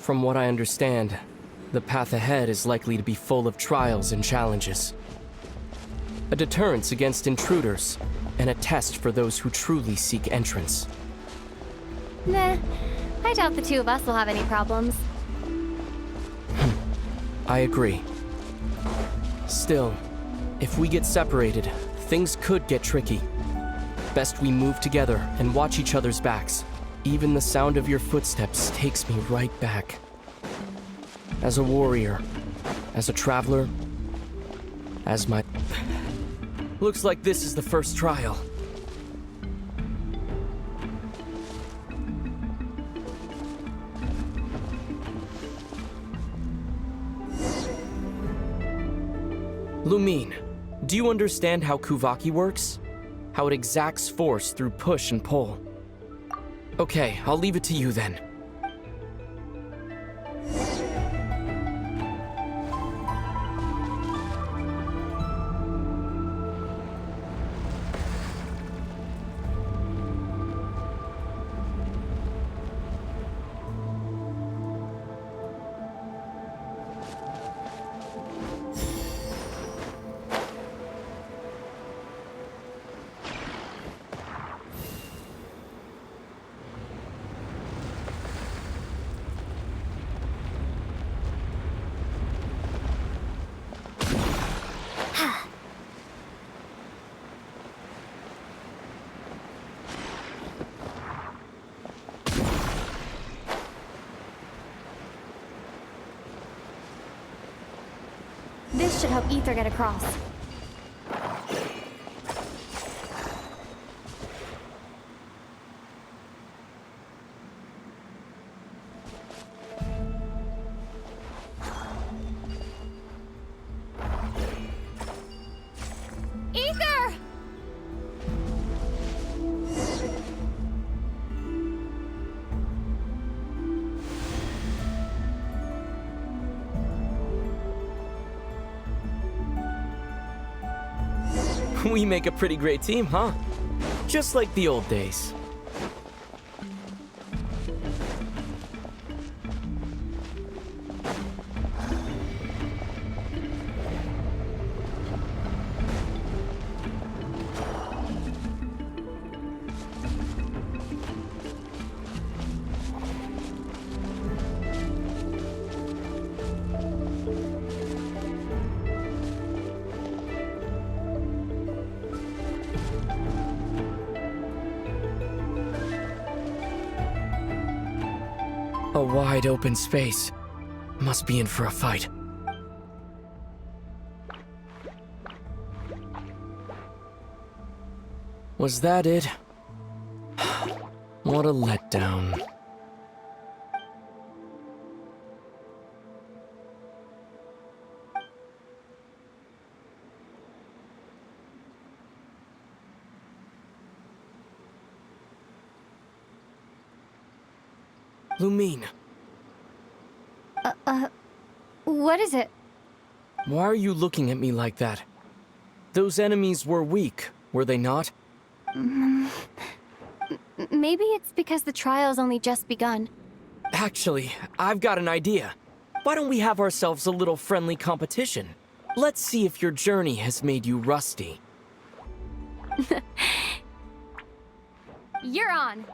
From what I understand, the path ahead is likely to be full of trials and challenges. A deterrence against intruders, and a test for those who truly seek entrance. Nah, I doubt the two of us will have any problems. I agree. Still, if we get separated, things could get tricky. Best we move together and watch each other's backs. Even the sound of your footsteps takes me right back. As a warrior, as a traveler, as my... Looks like this is the first trial. Lumine, do you understand how Kuvaki works? How it exacts force through push and pull? Okay, I'll leave it to you then. This should help Ether get across. Ether! We make a pretty great team, huh? Just like the old days. A wide open space. Must be in for a fight. Was that it? What a letdown. Lumine. What is it? Why are you looking at me like that? Those enemies were weak, were they not? Maybe it's because the trial's only just begun. Actually, I've got an idea. Why don't we have ourselves a little friendly competition? Let's see if your journey has made you rusty. You're on!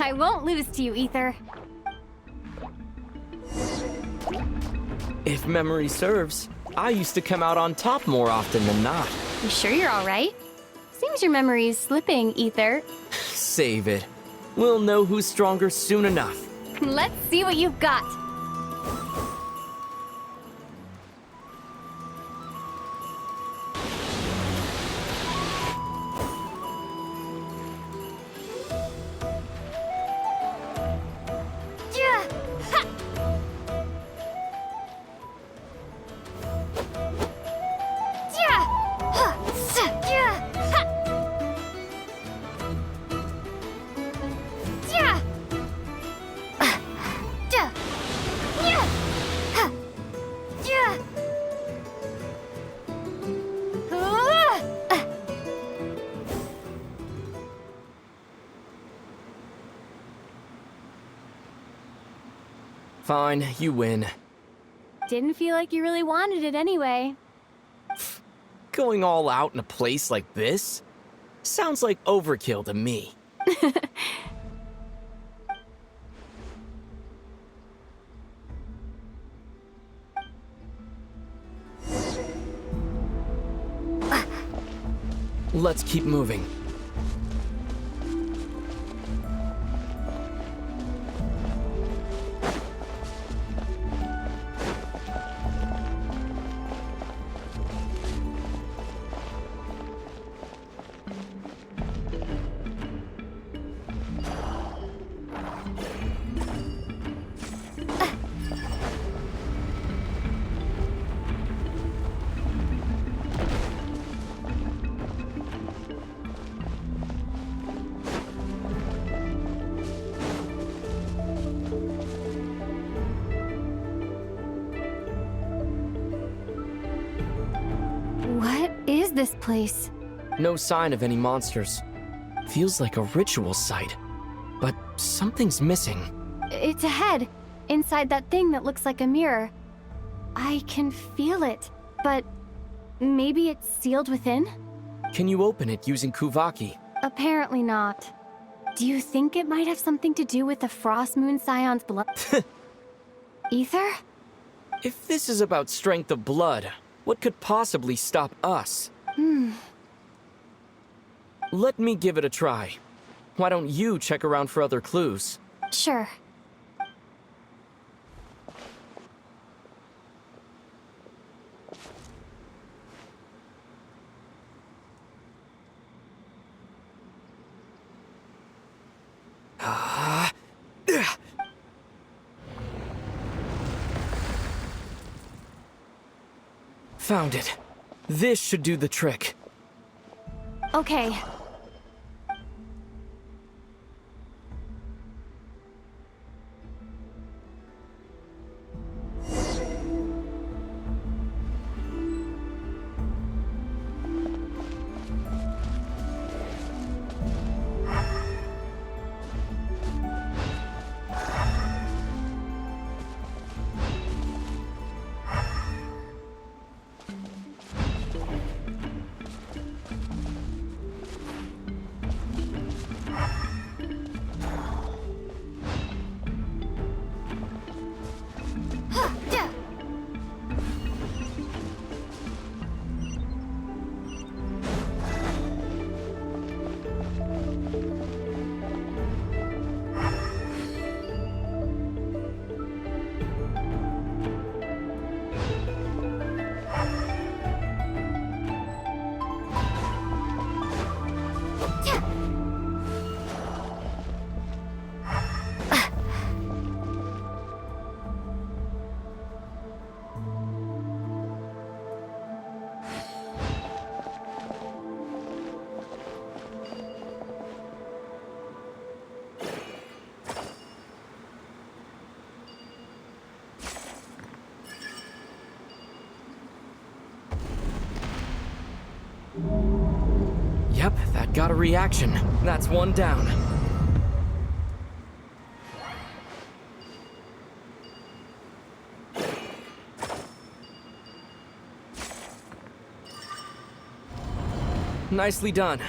I won't lose to you, Ether. If memory serves, I used to come out on top more often than not. You sure you're alright? Seems your memory's slipping, Ether. Save it. We'll know who's stronger soon enough. Let's see what you've got. Fine, you win. Didn't feel like you really wanted it anyway. Going all out in a place like this? Sounds like overkill to me. Let's keep moving. What is this place? No sign of any monsters. Feels like a ritual site. But something's missing. It's a head, inside that thing that looks like a mirror. I can feel it, but maybe it's sealed within? Can you open it using Kuvaki? Apparently not. Do you think it might have something to do with the Frost Moon Scion's blood? Ether? If this is about strength of blood, what could possibly stop us? Let me give it a try. Why don't you check around for other clues? Sure. Found it. This should do the trick. Okay. Yep, that got a reaction. That's one down. Nicely done.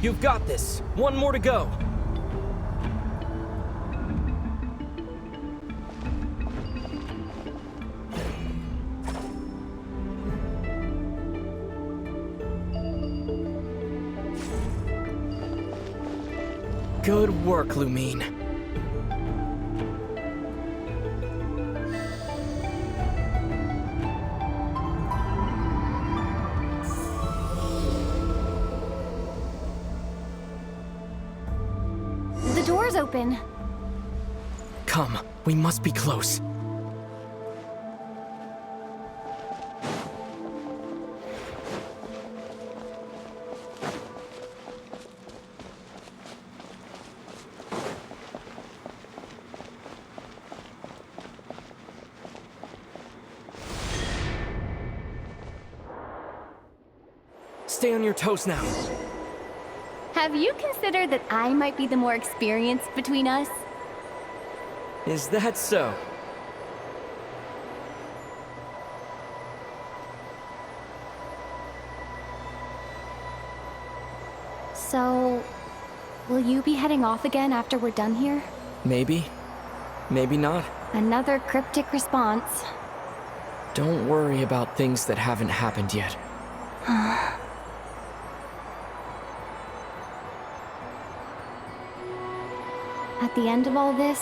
You've got this. One more to go. Good work, Lumine. open. Come, we must be close. Stay on your toes now. Have you considered that I might be the more experienced between us? Is that so? So, will you be heading off again after we're done here? Maybe. Maybe not. Another cryptic response. Don't worry about things that haven't happened yet. At the end of all this,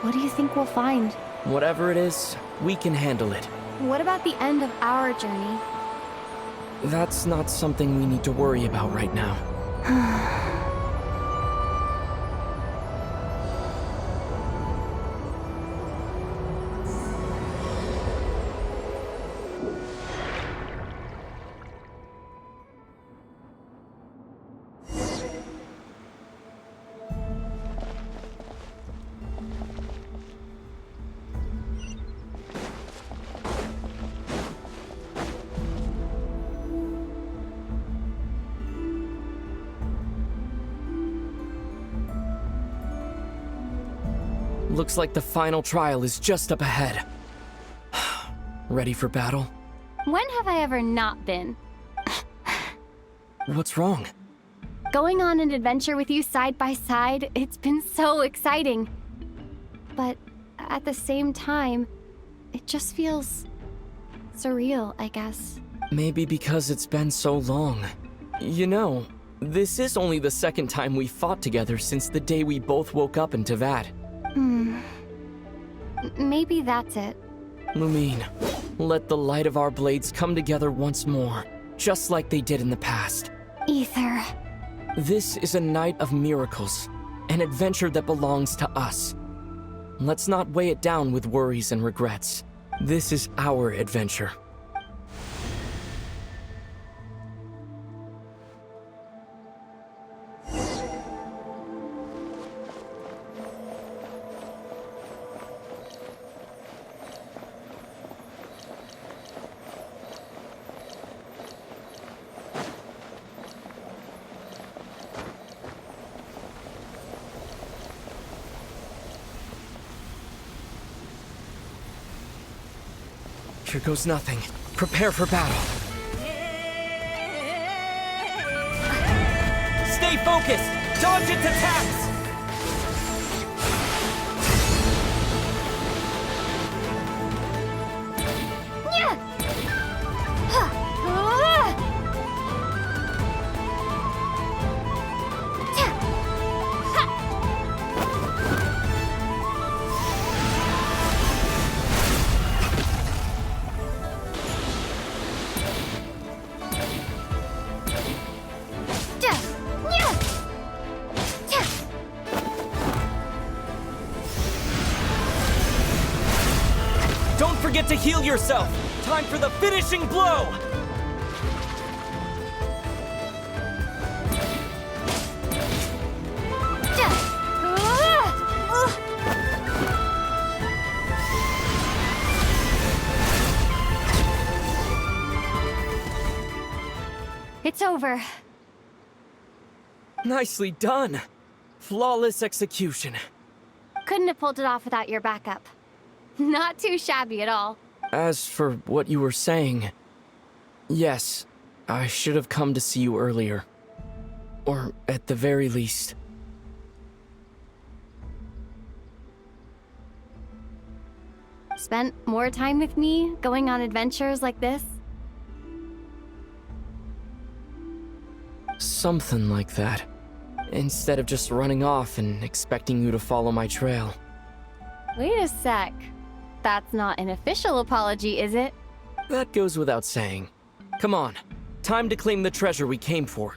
what do you think we'll find? Whatever it is, we can handle it. What about the end of our journey? That's not something we need to worry about right now. Looks like the final trial is just up ahead. Ready for battle? When have I ever not been? What's wrong? Going on an adventure with you side by side, it's been so exciting. But at the same time, it just feels surreal, I guess. Maybe because it's been so long. You know, this is only the second time we fought together since the day we both woke up in Teyvat. Maybe that's it. Lumine, let the light of our blades come together once more, just like they did in the past. Ether. This is a night of miracles, an adventure that belongs to us. Let's not weigh it down with worries and regrets. This is our adventure. Here goes nothing. Prepare for battle. Stay focused! Dodge its attacks! Don't forget to heal yourself! Time for the finishing blow! It's over. Nicely done! Flawless execution. Couldn't have pulled it off without your backup. Not too shabby at all. As for what you were saying, yes, I should have come to see you earlier. Or at the very least. Spent more time with me, going on adventures like this? Something like that. Instead of just running off and expecting you to follow my trail. Wait a sec. That's not an official apology, is it? That goes without saying. Come on, time to claim the treasure we came for.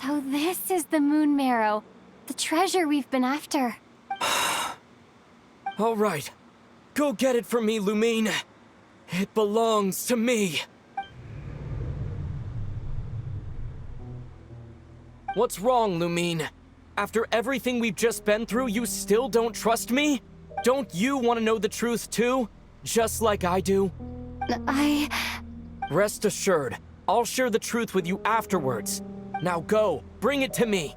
So this is the moon marrow, the treasure we've been after. All right. Go get it for me, Lumine. It belongs to me. What's wrong, Lumine? After everything we've just been through, you still don't trust me? Don't you want to know the truth too? Just like I do? Rest assured, I'll share the truth with you afterwards. Now go, bring it to me.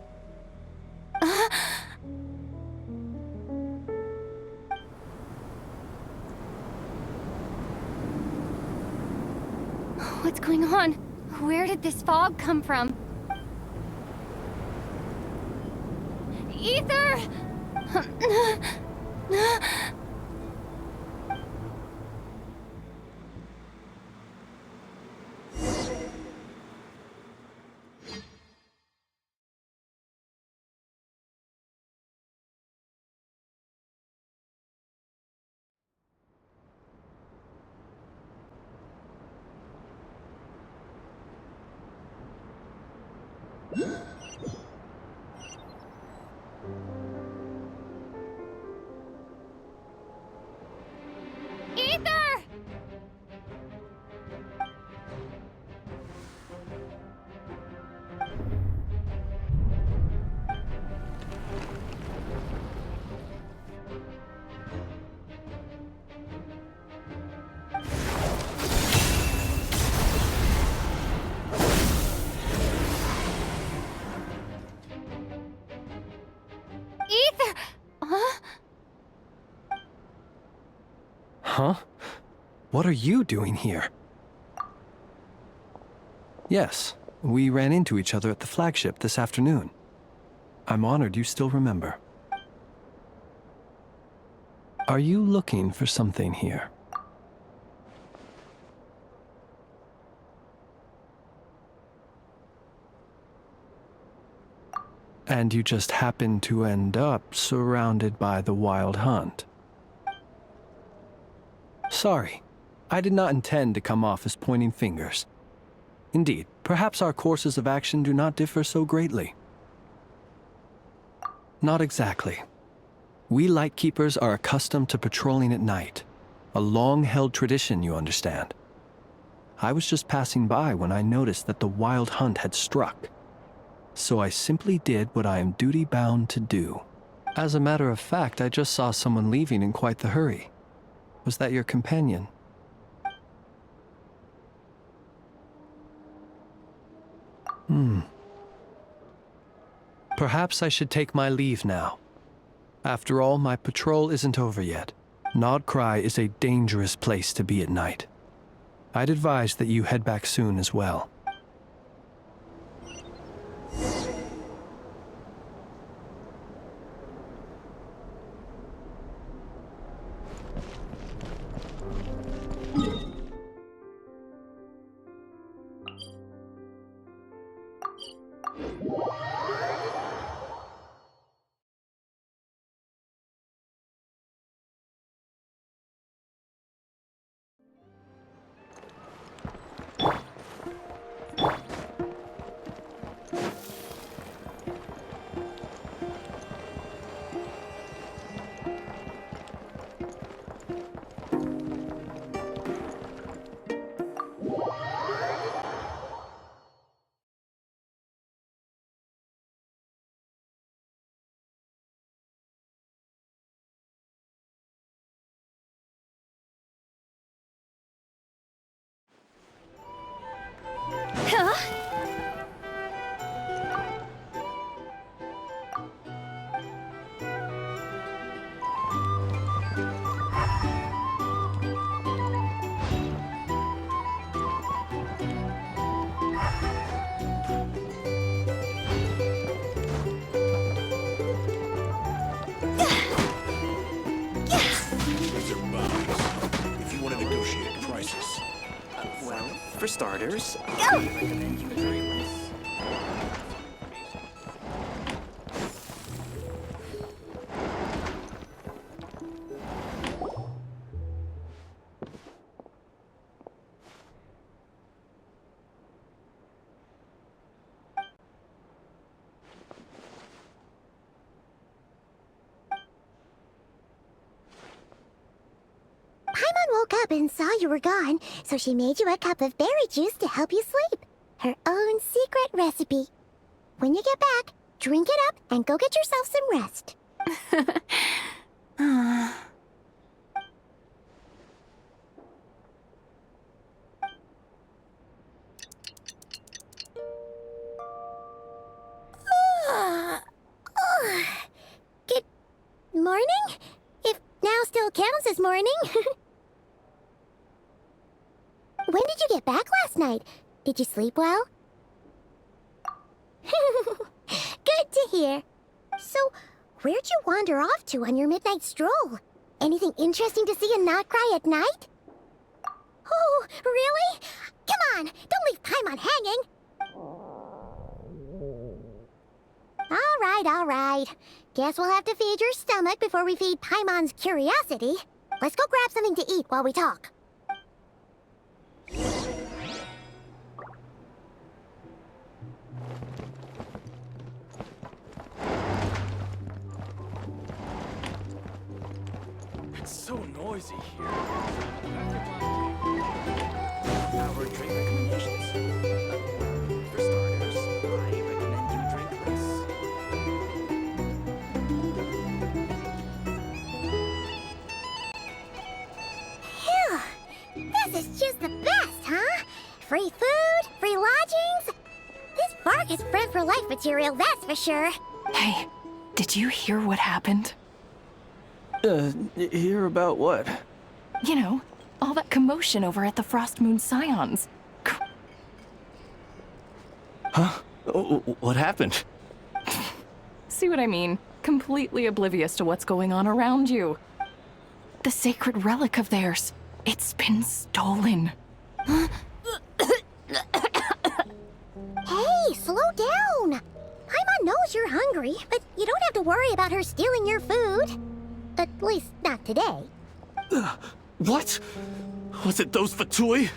What's going on? Where did this fog come from? Ether! Ether! Ether! Huh? Huh? What are you doing here? Yes, we ran into each other at the flagship this afternoon. I'm honored you still remember. Are you looking for something here? And you just happened to end up surrounded by the Wild Hunt. Sorry, I did not intend to come off as pointing fingers. Indeed, perhaps our courses of action do not differ so greatly. Not exactly. We Lightkeepers are accustomed to patrolling at night. A long-held tradition, you understand. I was just passing by when I noticed that the Wild Hunt had struck. So I simply did what I am duty-bound to do. As a matter of fact, I just saw someone leaving in quite the hurry. Was that your companion? Perhaps I should take my leave now. After all, my patrol isn't over yet. Nodcry is a dangerous place to be at night. I'd advise that you head back soon as well. Huh? These are bounties. If you want to negotiate prices. Well, for starters, I recommend you hurry less. Paimon woke up and saw you were gone, so she made you a cup of berry juice to help you sleep. Her own secret recipe. When you get back, drink it up and go get yourself some rest. Good morning? If now still counts as morning. When did you get back last night? Did you sleep well? Good to hear. So, where'd you wander off to on your midnight stroll? Anything interesting to see and not cry at night? Oh, really? Come on, don't leave Paimon hanging. All right. Guess we'll have to feed your stomach before we feed Paimon's curiosity. Let's go grab something to eat while we talk. It's so noisy here. Our drink recommendations. For starters, I recommend you drink this. Phew! This is just the best, huh? Free food, free lodgings. This bark is bred for life material, that's for sure. Hey, did you hear what happened? Hear about what? You know, all that commotion over at the Frost Moon Scions. Huh? What happened? See what I mean? Completely oblivious to what's going on around you. The sacred relic of theirs. It's been stolen. Hey, slow down. Paimon knows you're hungry, but you don't have to worry about her stealing your food. At least not today. What? Was it those Fatui?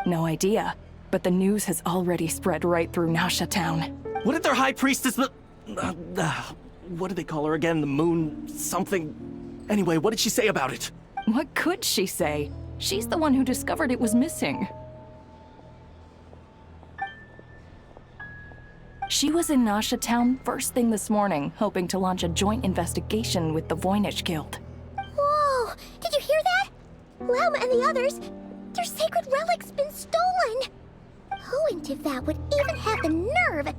No idea, but the news has already spread right through Nasha Town. What did their high priestess what did they call her again? The moon something? Anyway, what did she say about it? What could she say? She's the one who discovered it was missing. She was in Nasha Town first thing this morning, hoping to launch a joint investigation with the Voynich Guild. Whoa! Did you hear that? Lama and the others, their sacred relic's been stolen. Who in Tivat would even have the nerve?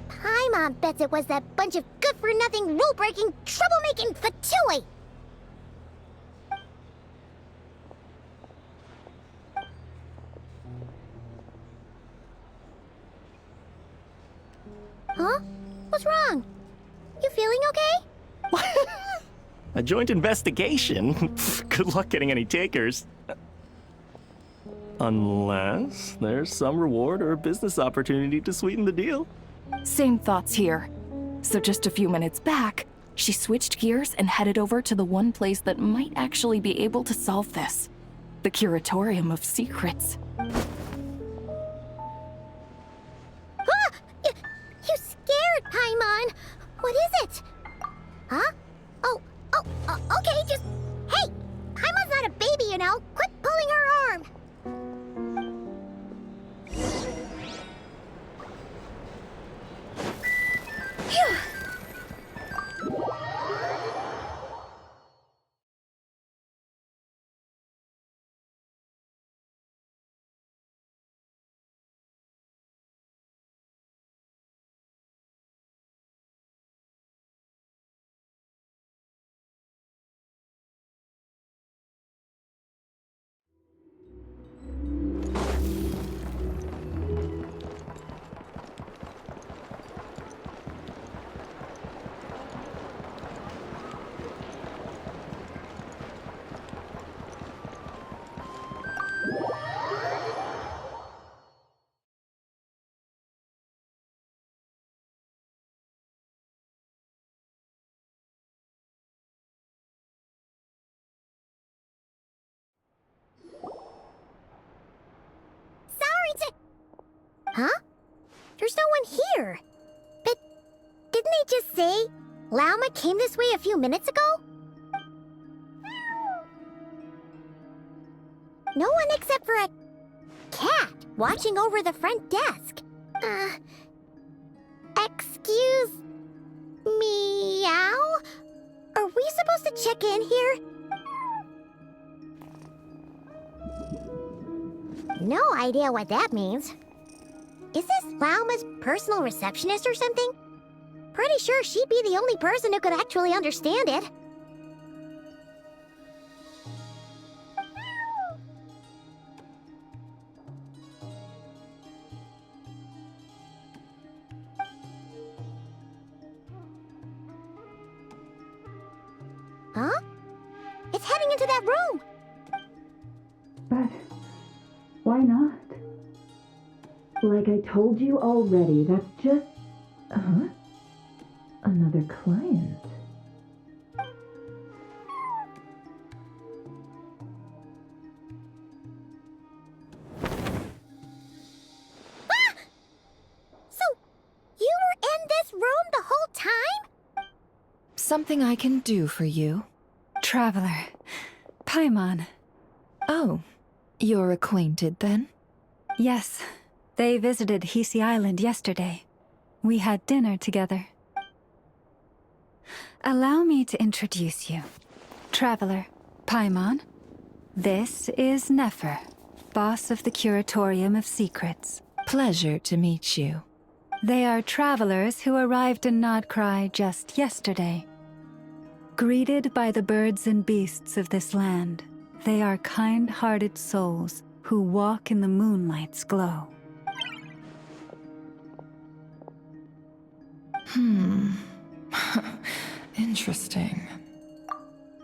Paimon bets it was that bunch of good-for-nothing, rule-breaking, troublemaking Fatui. Huh? What's wrong? You feeling okay? A joint investigation? Good luck getting any takers. Unless there's some reward or business opportunity to sweeten the deal. Same thoughts here. So just a few minutes back, she switched gears and headed over to the one place that might actually be able to solve this. The Curatorium of Secrets. You scared, Paimon. What is it? Huh? Okay, just... Hey! Paimon's not a baby, you know. Quit pulling her arm. Phew. Huh? There's no one here. But didn't they just say Lauma came this way a few minutes ago? No one except for a cat watching over the front desk. Excuse meow? Are we supposed to check in here? No idea what that means. Is this Lauma's personal receptionist or something? Pretty sure she'd be the only person who could actually understand it. Huh? It's heading into that room! But why not? Like I told you already, that's just... Another client. So, you were in this room the whole time? Something I can do for you? Traveler. Paimon. Oh, you're acquainted then? Yes. They visited Hisi Island yesterday. We had dinner together. Allow me to introduce you. Traveler, Paimon. This is Nefer, boss of the Curatorium of Secrets. Pleasure to meet you. They are travelers who arrived in Nodcry just yesterday. Greeted by the birds and beasts of this land, they are kind-hearted souls who walk in the moonlight's glow. Interesting.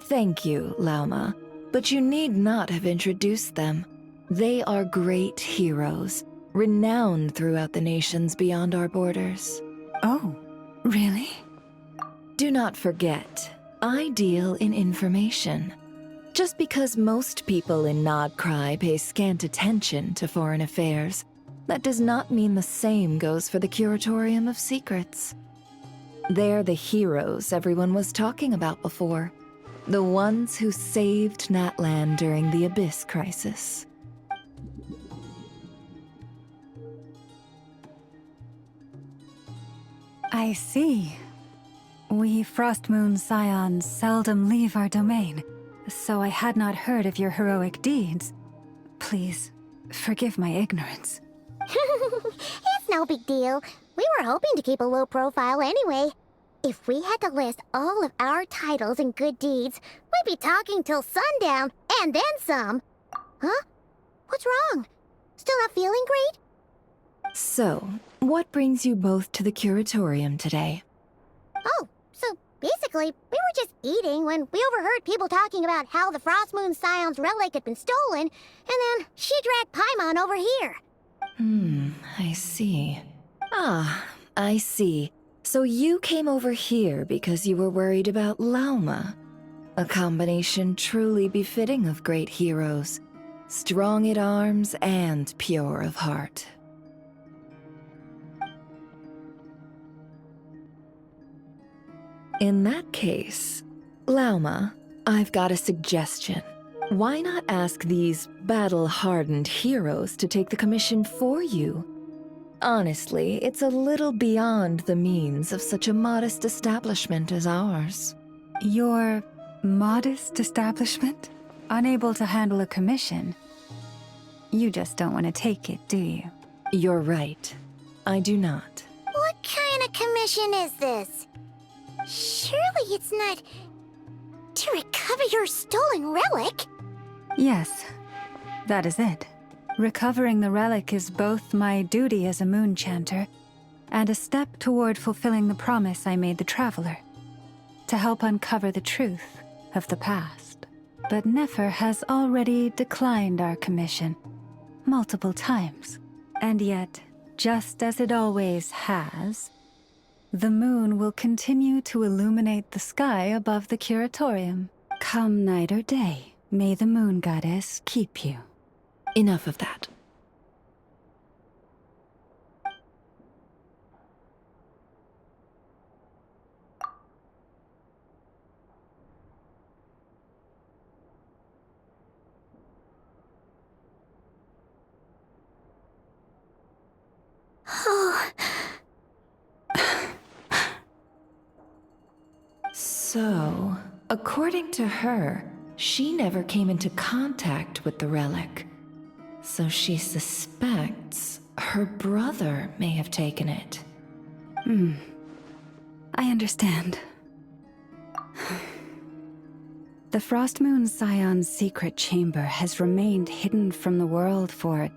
Thank you, Lauma, but you need not have introduced them. They are great heroes, renowned throughout the nations beyond our borders. Oh, really? Do not forget, I deal in information. Just because most people in Nodcry pay scant attention to foreign affairs, that does not mean the same goes for the Curatorium of Secrets. They're the heroes everyone was talking about before. The ones who saved Natlan during the Abyss crisis. I see. We Frostmoon Scions seldom leave our domain, so I had not heard of your heroic deeds. Please, forgive my ignorance. It's no big deal. We were hoping to keep a low profile anyway. If we had to list all of our titles and good deeds, we'd be talking till sundown, and then some. Huh? What's wrong? Still not feeling great? So, what brings you both to the Curatorium today? Oh, so basically, we were just eating when we overheard people talking about how the Frostmoon Scion's relic had been stolen, and then she dragged Paimon over here. I see. Ah, I see. So you came over here because you were worried about Lauma. A combination truly befitting of great heroes. Strong at arms and pure of heart. In that case, Lauma, I've got a suggestion. Why not ask these battle-hardened heroes to take the commission for you? Honestly, it's a little beyond the means of such a modest establishment as ours. Your modest establishment? Unable to handle a commission? You just don't want to take it, do you? You're right. I do not. What kind of commission is this? Surely it's not to recover your stolen relic? Yes, that is it. Recovering the relic is both my duty as a moon chanter and a step toward fulfilling the promise I made the Traveler, to help uncover the truth of the past. But Nefer has already declined our commission multiple times. And yet, just as it always has, the moon will continue to illuminate the sky above the Curatorium. Come night or day, may the moon goddess keep you. Enough of that. So, according to her, she never came into contact with the relic. So she suspects her brother may have taken it. I understand. The Frostmoon Scion's secret chamber has remained hidden from the world for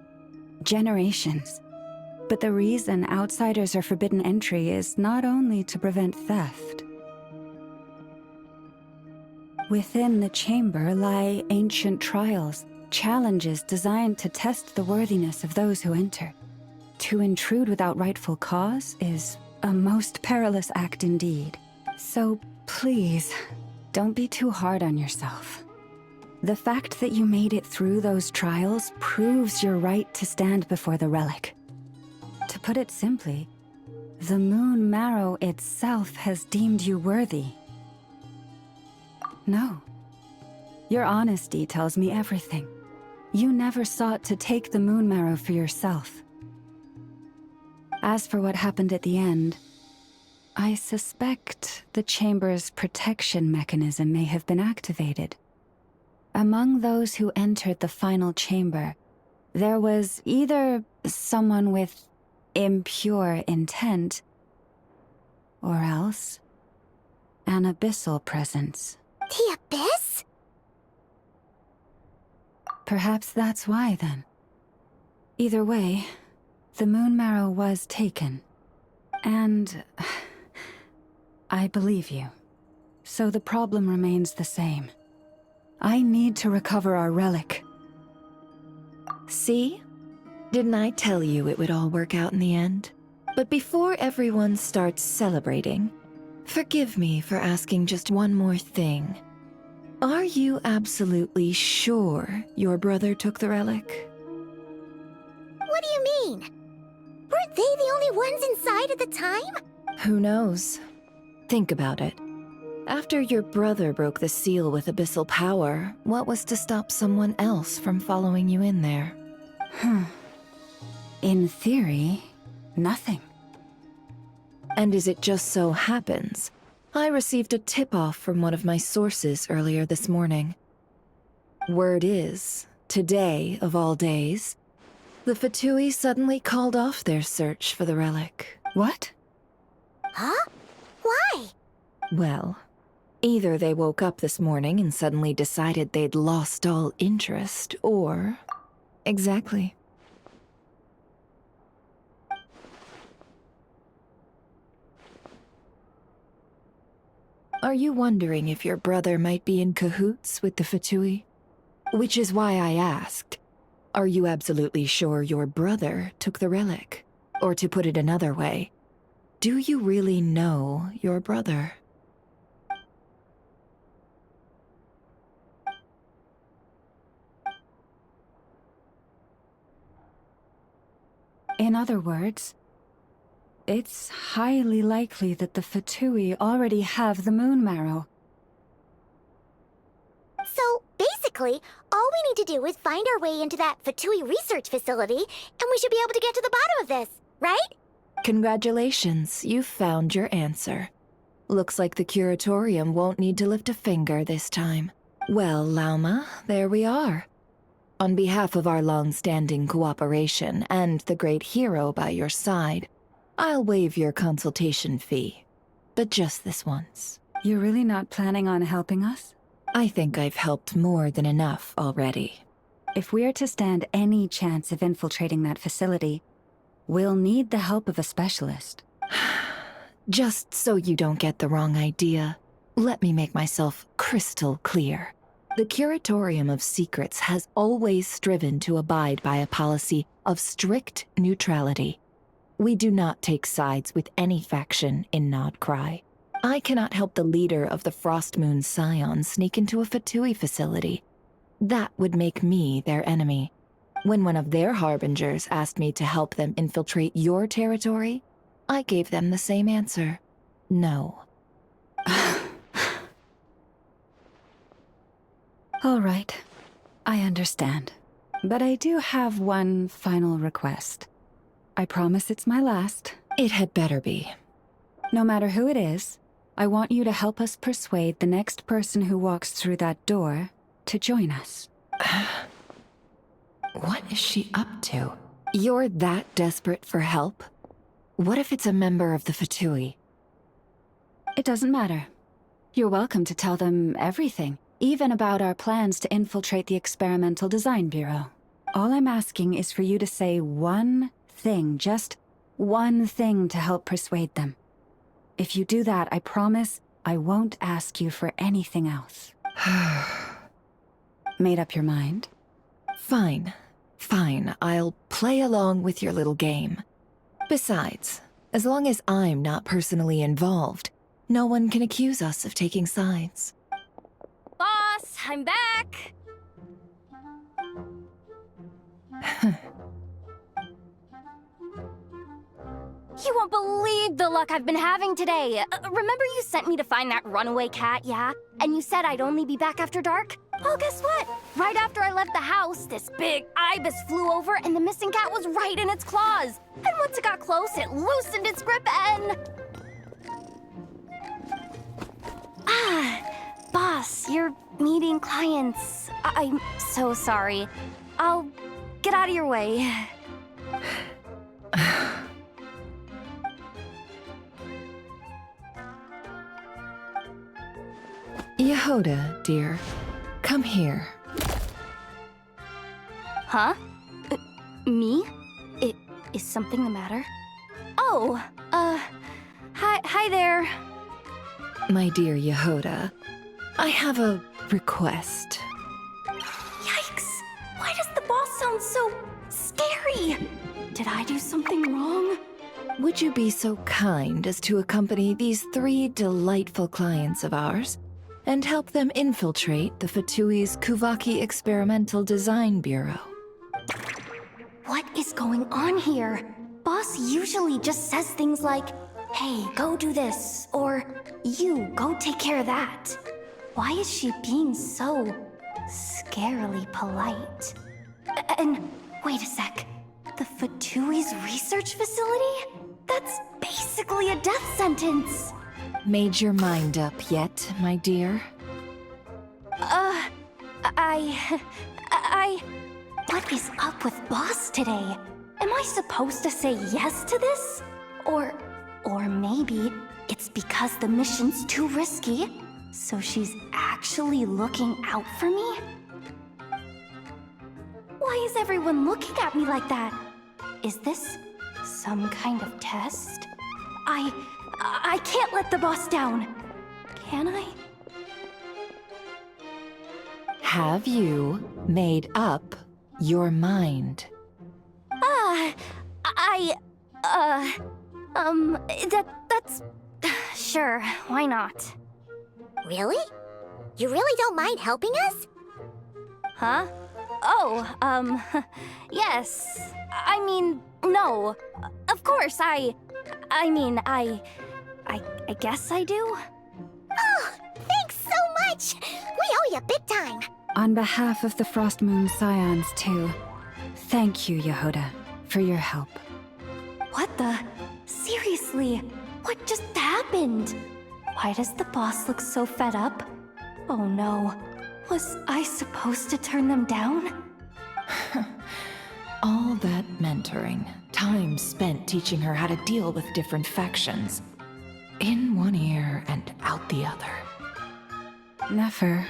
generations. But the reason outsiders are forbidden entry is not only to prevent theft. Within the chamber lie ancient trials, challenges designed to test the worthiness of those who enter. To intrude without rightful cause is a most perilous act indeed. So please, don't be too hard on yourself. The fact that you made it through those trials proves your right to stand before the relic. To put it simply, the Moon Marrow itself has deemed you worthy. No. Your honesty tells me everything. You never sought to take the Moon Marrow for yourself. As for what happened at the end, I suspect the chamber's protection mechanism may have been activated. Among those who entered the final chamber, there was either someone with impure intent, or else an abyssal presence. The Abyss? Perhaps that's why, then. Either way, the Moon Marrow was taken. And I believe you. So the problem remains the same. I need to recover our relic. See? Didn't I tell you it would all work out in the end? But before everyone starts celebrating, forgive me for asking just one more thing. Are you absolutely sure your brother took the relic? What do you mean? Weren't they the only ones inside at the time? Who knows? Think about it. After your brother broke the seal with abyssal power, what was to stop someone else from following you in there? In theory, nothing. And as it just so happens, I received a tip-off from one of my sources earlier this morning. Word is, today of all days, the Fatui suddenly called off their search for the relic. What? Huh? Why? Well, either they woke up this morning and suddenly decided they'd lost all interest, or... Exactly. Are you wondering if your brother might be in cahoots with the Fatui? Which is why I asked, are you absolutely sure your brother took the relic? Or to put it another way, do you really know your brother? In other words, it's highly likely that the Fatui already have the Moon Marrow. So, basically, all we need to do is find our way into that Fatui research facility, and we should be able to get to the bottom of this, right? Congratulations, you've found your answer. Looks like the curatorium won't need to lift a finger this time. Well, Lauma, there we are. On behalf of our long-standing cooperation and the great hero by your side, I'll waive your consultation fee. But just this once. You're really not planning on helping us? I think I've helped more than enough already. If we're to stand any chance of infiltrating that facility, we'll need the help of a specialist. Just so you don't get the wrong idea, let me make myself crystal clear. The Curatorium of Secrets has always striven to abide by a policy of strict neutrality. We do not take sides with any faction in Nodcry. I cannot help the leader of the Frostmoon Scion sneak into a Fatui facility. That would make me their enemy. When one of their harbingers asked me to help them infiltrate your territory, I gave them the same answer. No. All right, I understand. But I do have one final request. I promise it's my last. It had better be. No matter who it is, I want you to help us persuade the next person who walks through that door to join us. What is she up to? You're that desperate for help? What if it's a member of the Fatui? It doesn't matter. You're welcome to tell them everything, even about our plans to infiltrate the Experimental Design Bureau. All I'm asking is for you to say one thing, just one thing to help persuade them. If you do that, I promise I won't ask you for anything else. Made up your mind? Fine. Fine, I'll play along with your little game. Besides, as long as I'm not personally involved, no one can accuse us of taking sides. Boss, I'm back! You won't believe the luck I've been having today. Remember you sent me to find that runaway cat, yeah? And you said I'd only be back after dark? Well, guess what? Right after I left the house, this big ibis flew over and the missing cat was right in its claws. And once it got close, it loosened its grip and... Boss, you're meeting clients. I'm so sorry. I'll get out of your way. Yehoda, dear, come here. Huh? Me? Is something the matter? Oh, hi there. My dear Yehoda, I have a request. Yikes! Why does the boss sound so scary? Did I do something wrong? Would you be so kind as to accompany these 3 delightful clients of ours and help them infiltrate the Fatui's Kuvaki Experimental Design Bureau? What is going on here? Boss usually just says things like, hey, go do this, or you, go take care of that. Why is she being so scarily polite? And wait a sec, the Fatui's research facility? That's basically a death sentence. Made your mind up yet, my dear? What is up with Boss today? Am I supposed to say yes to this? Or maybe it's because the mission's too risky, so she's actually looking out for me? Why is everyone looking at me like that? Is this some kind of test? I can't let the boss down. Can I? Have you made up your mind? That's... Sure, why not? Really? You really don't mind helping us? Huh? Oh, yes. I mean, no. Of course, I guess I do. Oh, thanks so much! We owe you big time! On behalf of the Frost Moon Scions, too, thank you, Yehoda, for your help. What the? Seriously, what just happened? Why does the boss look so fed up? Oh no, was I supposed to turn them down? All that mentoring, time spent teaching her how to deal with different factions. In one ear and out the other. Never.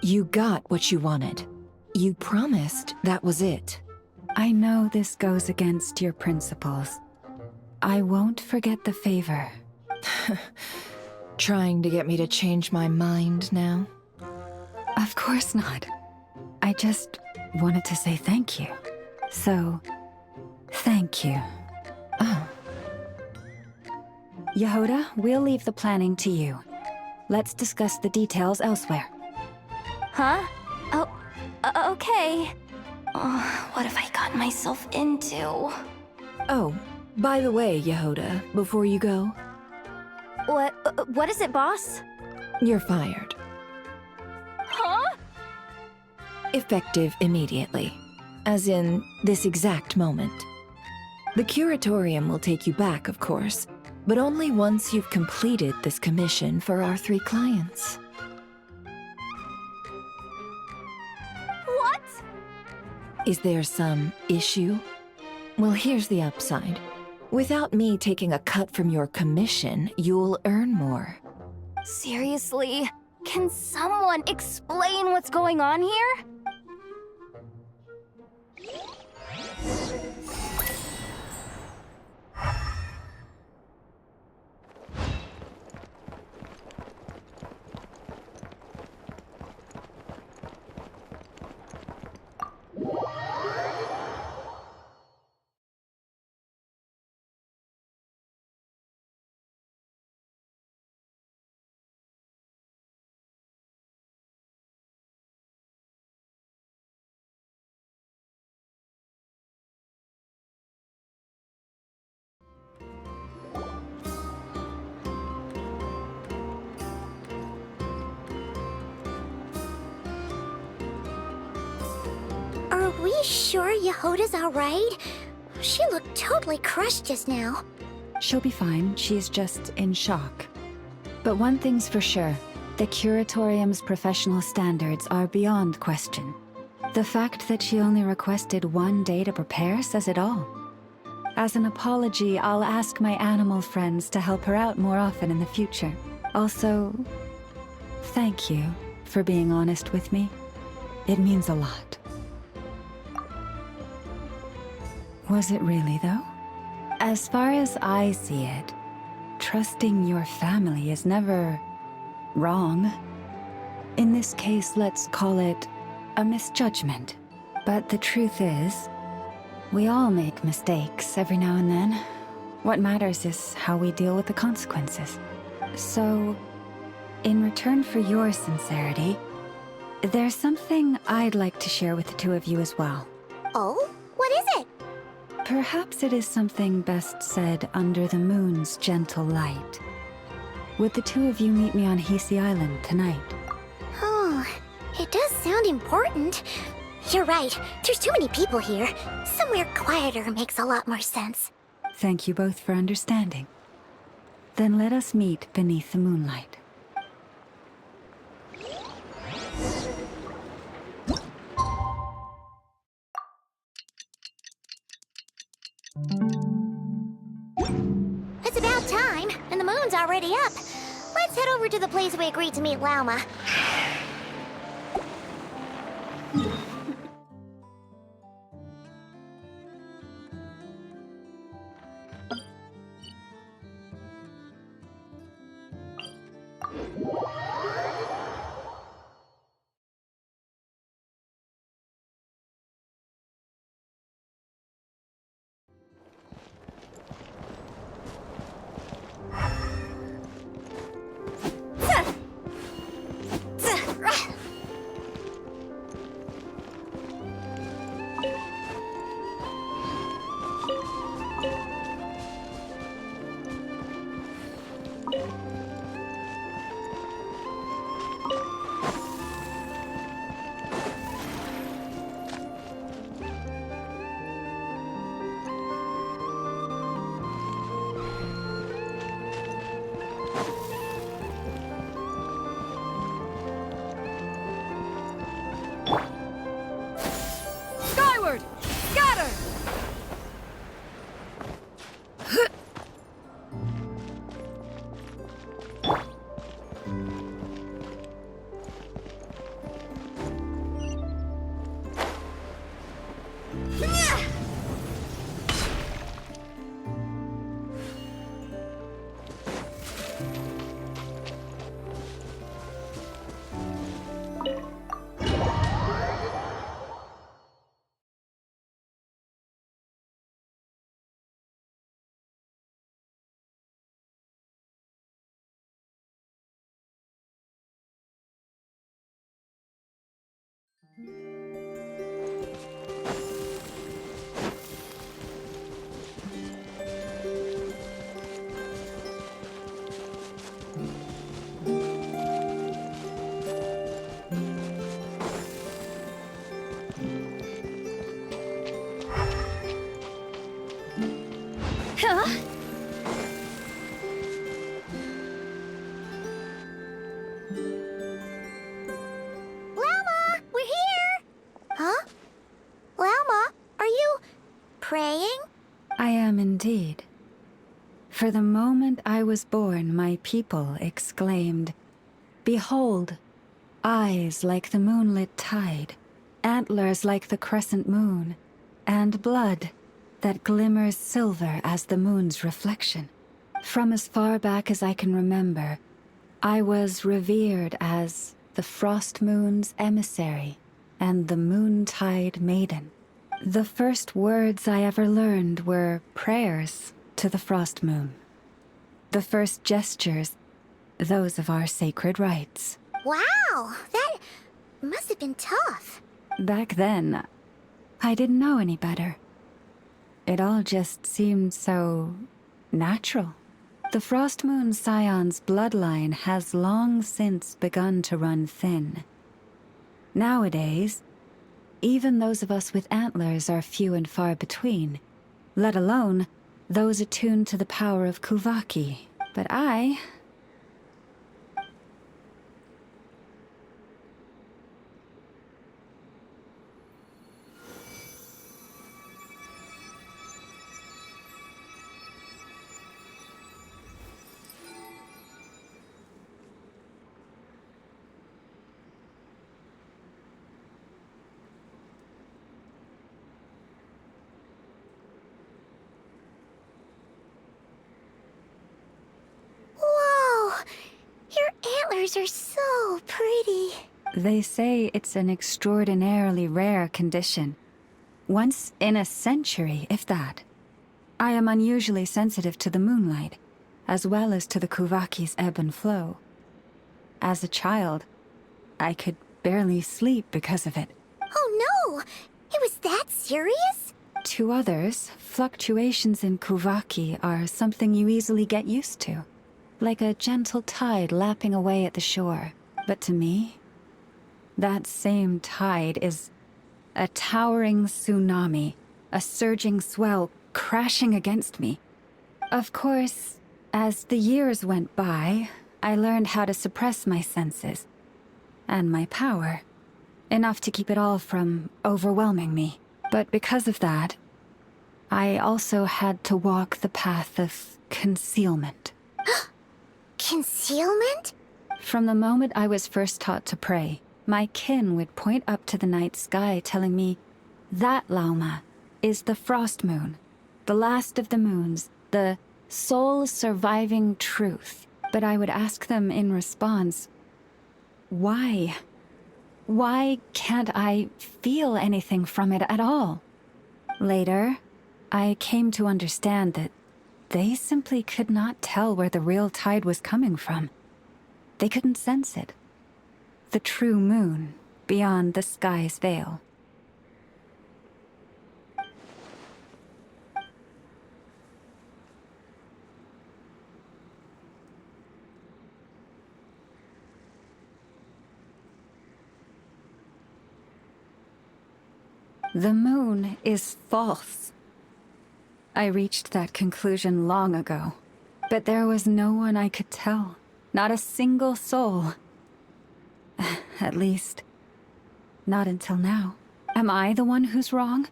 You got what you wanted. You promised that was it. I know this goes against your principles. I won't forget the favor. Trying to get me to change my mind now? Of course not. I just wanted to say thank you. So, thank you. Oh. Yehoda, we'll leave the planning to you. Let's discuss the details elsewhere. Huh? Oh, okay. Oh, what have I gotten myself into? Oh, by the way, Yehoda, before you go... What is it, boss? You're fired. Huh? effective immediately, as in this exact moment. The curatorium will take you back, of course, but only once you've completed this commission for our 3 clients. What? Is there some issue? Well, here's the upside. Without me taking a cut from your commission, you'll earn more. Seriously? Can someone explain what's going on here? Are we sure Yehoda's alright? She looked totally crushed just now. She'll be fine. She's just in shock. But one thing's for sure. The Curatorium's professional standards are beyond question. The fact that she only requested 1 day to prepare says it all. As an apology, I'll ask my animal friends to help her out more often in the future. Also, thank you for being honest with me. It means a lot. Was it really, though? As far as I see it, trusting your family is never wrong. In this case, let's call it a misjudgment. But the truth is, we all make mistakes every now and then. What matters is how we deal with the consequences. So, in return for your sincerity, there's something I'd like to share with the 2 of you as well. Oh? What is it? Perhaps it is something best said under the moon's gentle light. Would the 2 of you meet me on Hisi Island tonight? Oh, it does sound important. You're right. There's too many people here. Somewhere quieter makes a lot more sense. Thank you both for understanding. Then let us meet beneath the moonlight. It's about time, and the moon's already up. Let's head over to the place we agreed to meet Lauma. Indeed. For the moment I was born, my people exclaimed, "Behold, eyes like the moonlit tide, antlers like the crescent moon, and blood that glimmers silver as the moon's reflection." From as far back as I can remember, I was revered as the frost moon's emissary and the moontide maiden. The first words I ever learned were prayers to the frost moon. The first gestures, those of our sacred rites. Wow, that must have been tough. Back then, I didn't know any better. It all just seemed so natural. The Frost Moon Scion's bloodline has long since begun to run thin. Nowadays, even those of us with antlers are few and far between, let alone those attuned to the power of Kuvaki. But I... Whoa! Your antlers are so pretty. They say it's an extraordinarily rare condition. Once in a century, if that. I am unusually sensitive to the moonlight, as well as to the Kuvaki's ebb and flow. As a child, I could barely sleep because of it. Oh no! It was that serious? To others, fluctuations in Kuvaki are something you easily get used to, like a gentle tide lapping away at the shore. But to me, that same tide is a towering tsunami, a surging swell crashing against me. Of course, as the years went by, I learned how to suppress my senses and my power, enough to keep it all from overwhelming me. But because of that, I also had to walk the path of concealment. Concealment? From the moment I was first taught to pray, my kin would point up to the night sky telling me, "That, Lauma, is the frost moon, the last of the moons, the sole surviving truth." But I would ask them in response, why? Why can't I feel anything from it at all? Later, I came to understand that they simply could not tell where the real tide was coming from. They couldn't sense it. The true moon beyond the sky's veil. The moon is false. I reached that conclusion long ago, but there was no one I could tell, not a single soul. At least, not until now. Am I the one who's wrong?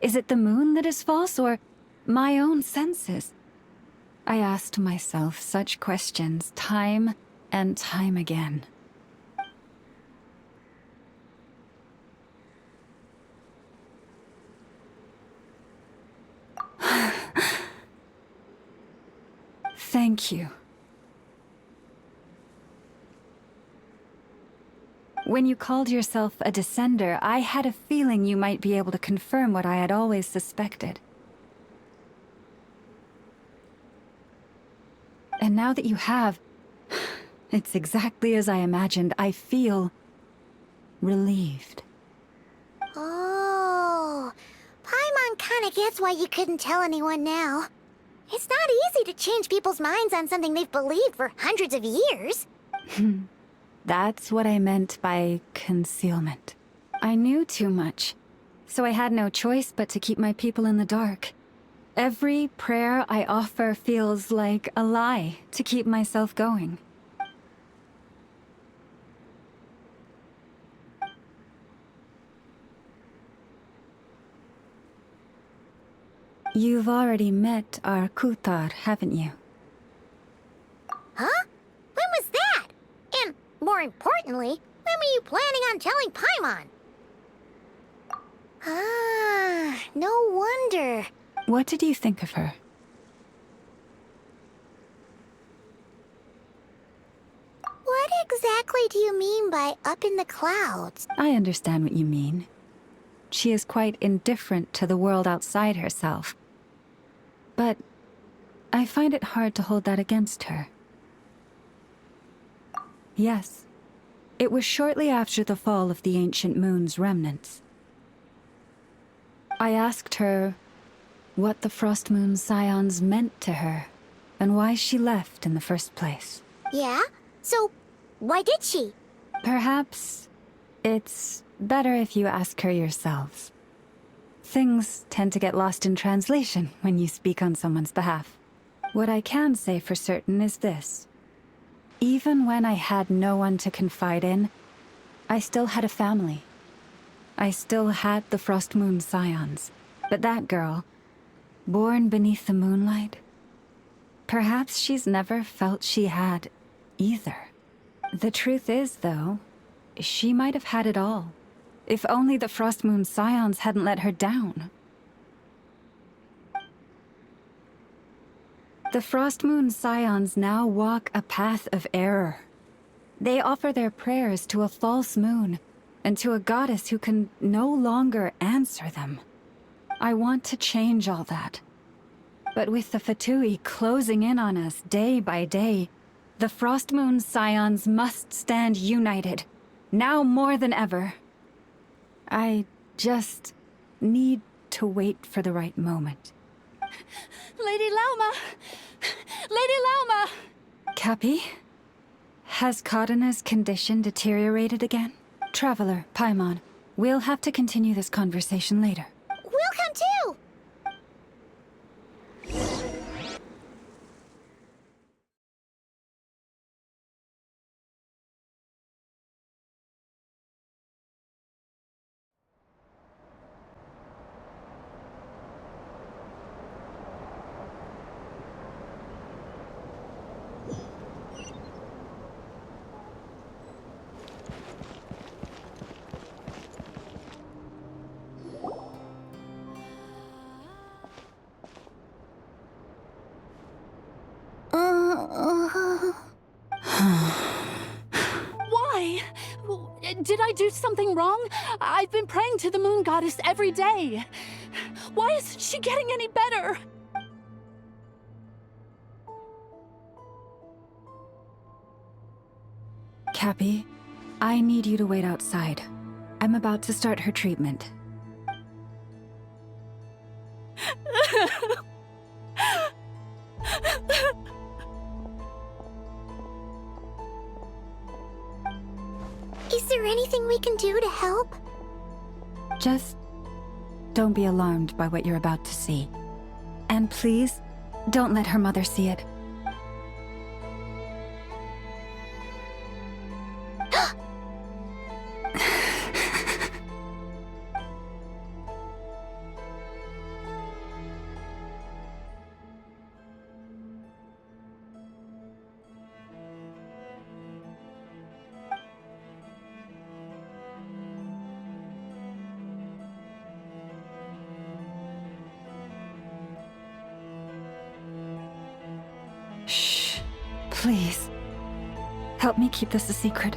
Is it the moon that is false, or my own senses? I asked myself such questions time and time again. Thank you. When you called yourself a descender, I had a feeling you might be able to confirm what I had always suspected. And now that you have, it's exactly as I imagined. I feel relieved. Oh, Paimon kinda gets why you couldn't tell anyone now. It's not easy to change people's minds on something they've believed for hundreds of years. That's what I meant by concealment. I knew too much, so I had no choice but to keep my people in the dark. Every prayer I offer feels like a lie to keep myself going. You've already met our Kutar, haven't you? Huh? When was that? And, more importantly, when were you planning on telling Paimon? Ah, no wonder. What did you think of her? What exactly do you mean by up in the clouds? I understand what you mean. She is quite indifferent to the world outside herself. But I find it hard to hold that against her. Yes, it was shortly after the fall of the ancient moon's remnants. I asked her what the Frost Moon Scions meant to her, and why she left in the first place. Yeah? So, why did she? Perhaps it's better if you ask her yourselves. Things tend to get lost in translation when you speak on someone's behalf. What I can say for certain is this. Even when I had no one to confide in, I still had a family. I still had the Frost Moon Scions. But that girl, born beneath the moonlight, perhaps she's never felt she had either. The truth is, though, she might have had it all. If only the Frost Moon Scions hadn't let her down. The Frost Moon Scions now walk a path of error. They offer their prayers to a false moon, and to a goddess who can no longer answer them. I want to change all that. But with the Fatui closing in on us day by day, the Frost Moon Scions must stand united, now more than ever. I just need to wait for the right moment. Lady Lauma! Lady Lauma! Cappy? Has Kadana's condition deteriorated again? Traveler, Paimon, we'll have to continue this conversation later. We'll come too! Why? Did I do something wrong? I've been praying to the moon goddess every day. Why isn't she getting any better? Cappy, I need you to wait outside. I'm about to start her treatment. Is there anything we can do to help? Just don't be alarmed by what you're about to see. And please, don't let her mother see it. Shh. Please. Help me keep this a secret.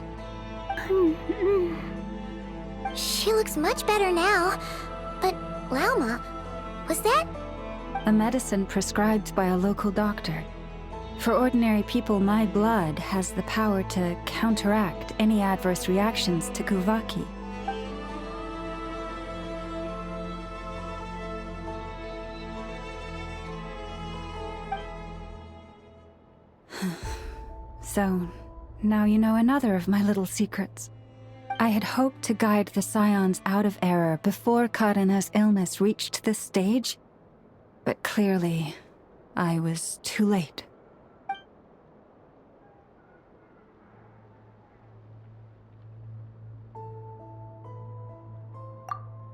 She looks much better now. But, Lauma, was that? A medicine prescribed by a local doctor. For ordinary people, my blood has the power to counteract any adverse reactions to Kuvaki. So, now you know another of my little secrets. I had hoped to guide the Scions out of error before Karina's illness reached this stage, but clearly, I was too late.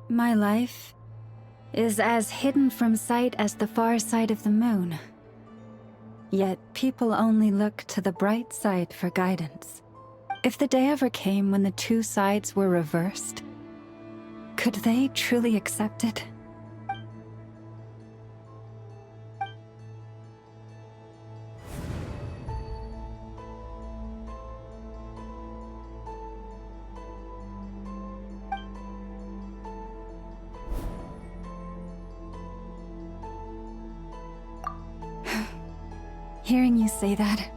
My life is as hidden from sight as the far side of the moon. Yet people only look to the bright side for guidance. If the day ever came when the two sides were reversed, could they truly accept it? Hearing you say that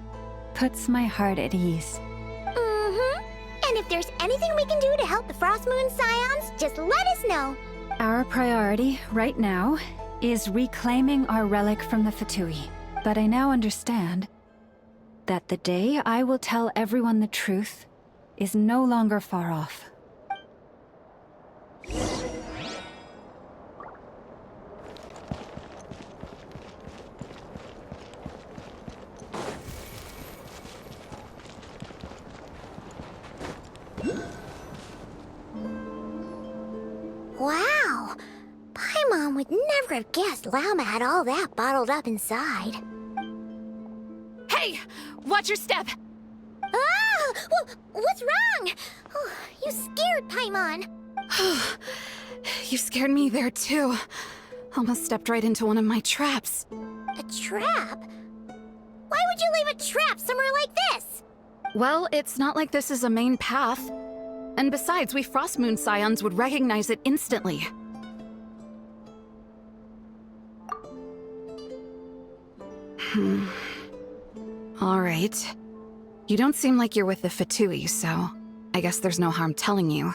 puts my heart at ease. Mm-hmm. And if there's anything we can do to help the Frost Moon Scions, just let us know. Our priority right now is reclaiming our relic from the Fatui. But I now understand that the day I will tell everyone the truth is no longer far off. Wow! Paimon would never have guessed Lauma had all that bottled up inside. Hey! Watch your step! Ah! What's wrong? Oh, you scared Paimon. You scared me there too. Almost stepped right into one of my traps. A trap? Why would you leave a trap somewhere like this? Well, it's not like this is a main path. And besides, we Frost Moon Scions would recognize it instantly. Alright. You don't seem like you're with the Fatui, so I guess there's no harm telling you.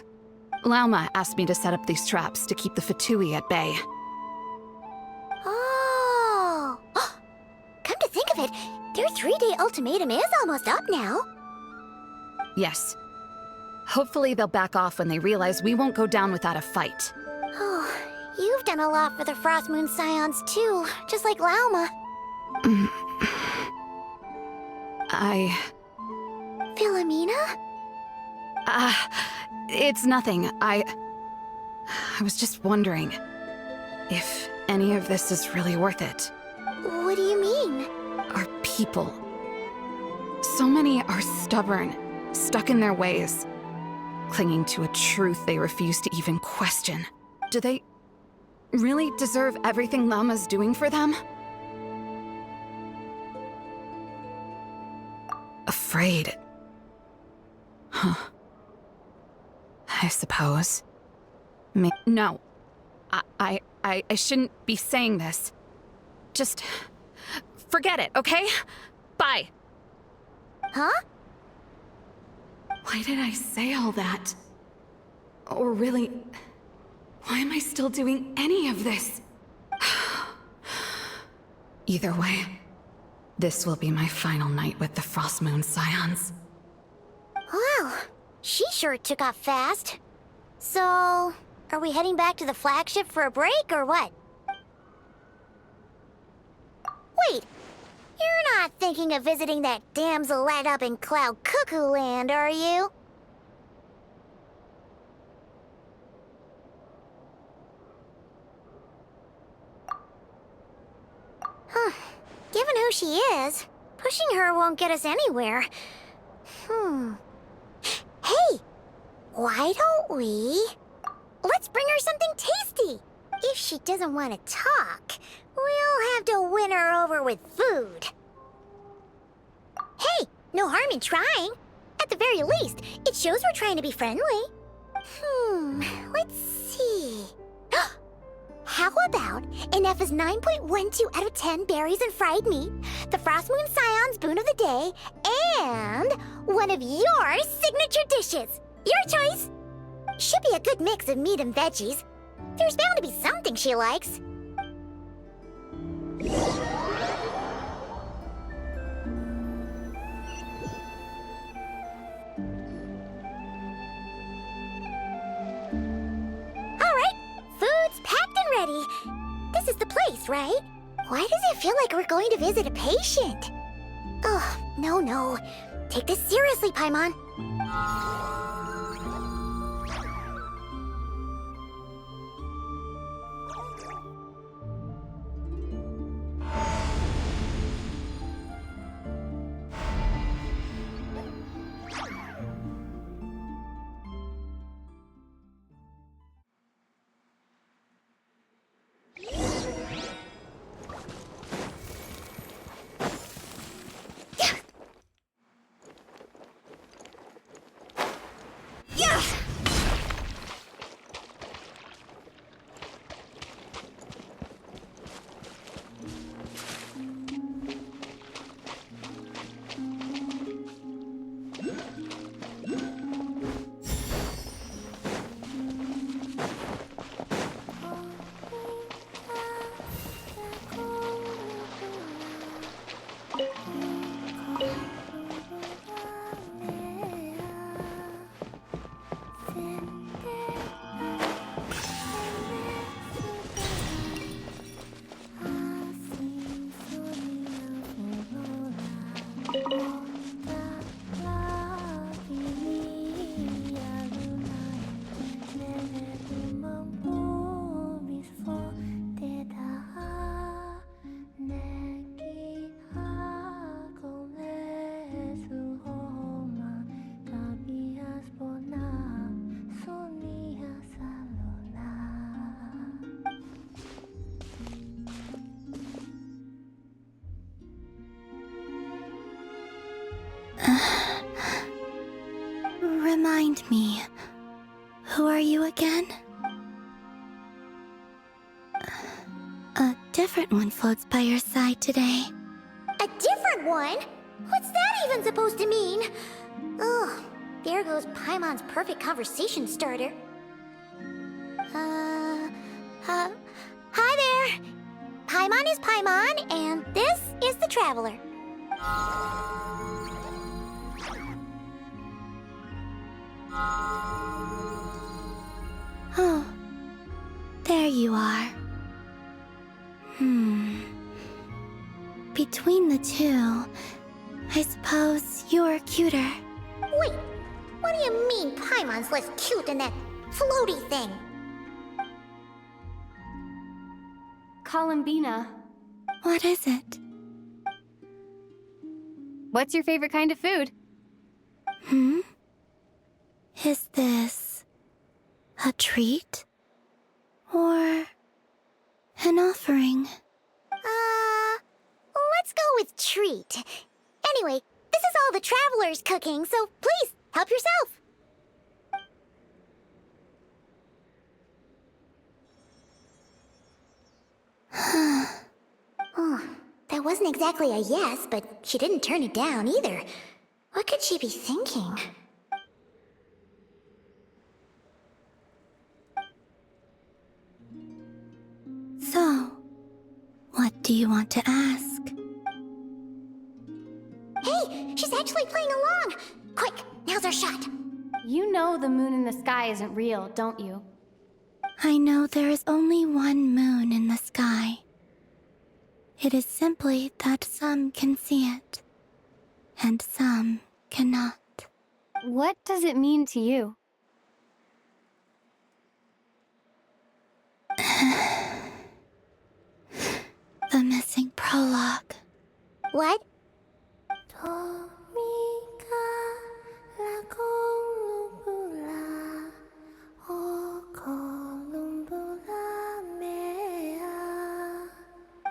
Lauma asked me to set up these traps to keep the Fatui at bay. Oh! Come to think of it, their 3-day ultimatum is almost up now. Yes. Hopefully they'll back off when they realize we won't go down without a fight. Oh, you've done a lot for the Frost Moon Scions too, just like Lauma. Philomena? It's nothing. I was just wondering if any of this is really worth it. What do you mean? Our people. So many are stubborn, stuck in their ways, clinging to a truth they refuse to even question. Do they really deserve everything Lauma's doing for them? Afraid. Huh. I suppose. No. I shouldn't be saying this. Just forget it, okay? Bye. Huh? Why did I say all that? Or really, why am I still doing any of this? Either way, this will be my final night with the Frost Moon Scions. Wow, she sure took off fast. So, are we heading back to the flagship for a break, or what? Wait, you're not thinking of visiting that damsel light up in Cloud Cuckoo Land, are you? Huh. Given who she is, pushing her won't get us anywhere. Hey! Why don't we... Let's bring her something tasty! If she doesn't want to talk, we'll have to win her over with food. Hey! No harm in trying. At the very least, it shows we're trying to be friendly. Let's see... How about an F's 9.12 out of 10 berries and fried meat, the Frost Moon Scion's boon of the day, and one of your signature dishes? Your choice! Should be a good mix of meat and veggies. There's bound to be something she likes. Food's packed and ready. This is the place, right? Why does it feel like we're going to visit a patient? Oh, no. Take this seriously, Paimon. Remind me, who are you again? A different one floats by your side today. A different one? What's that even supposed to mean? Oh, there goes Paimon's perfect conversation starter. Hi there! Paimon is Paimon, and this is the Traveler. Oh, there you are. Between the two, I suppose you're cuter. Wait, what do you mean Paimon's less cute than that floaty thing? Columbina, What is it? what's your favorite kind of food? Is this a treat? Or an offering? Let's go with treat. Anyway, this is all the Traveler's cooking, so please, help yourself. Oh, that wasn't exactly a yes, but she didn't turn it down either. What could she be thinking? So, what do you want to ask? Hey, she's actually playing along! Quick, now's our shot. You know the moon in the sky isn't real, don't you? I know there is only one moon in the sky. It is simply that some can see it, and some cannot. What does it mean to you? The missing prologue. What?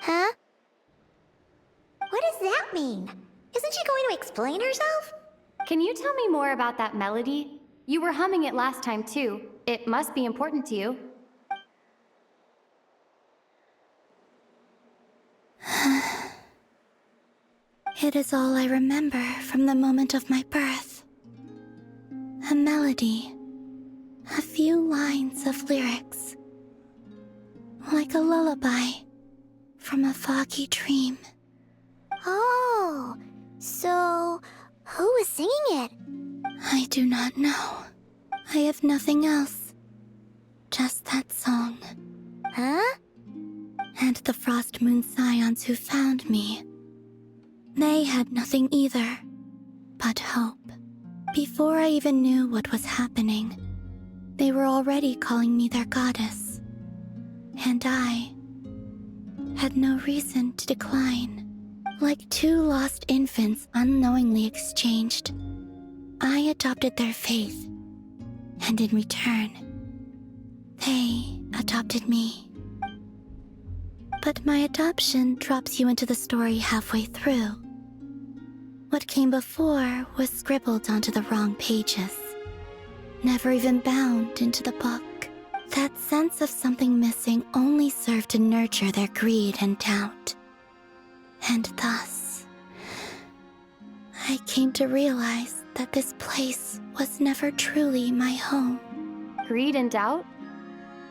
Huh? What does that mean? Isn't she going to explain herself? Can you tell me more about that melody? You were humming it last time too. It must be important to you. It is all I remember from the moment of my birth. A melody. A few lines of lyrics. Like a lullaby from a foggy dream. Oh, so who was singing it? I do not know. I have nothing else. Just that song. Huh? And the Frost Moon Scions who found me. They had nothing either, but hope. Before I even knew what was happening, they were already calling me their goddess. And I had no reason to decline. Like two lost infants unknowingly exchanged, I adopted their faith. And in return, they adopted me. But my adoption drops you into the story halfway through. What came before was scribbled onto the wrong pages. never even bound into the book. That sense of something missing only served to nurture their greed and doubt. And thus, I came to realize that this place was never truly my home. Greed and doubt?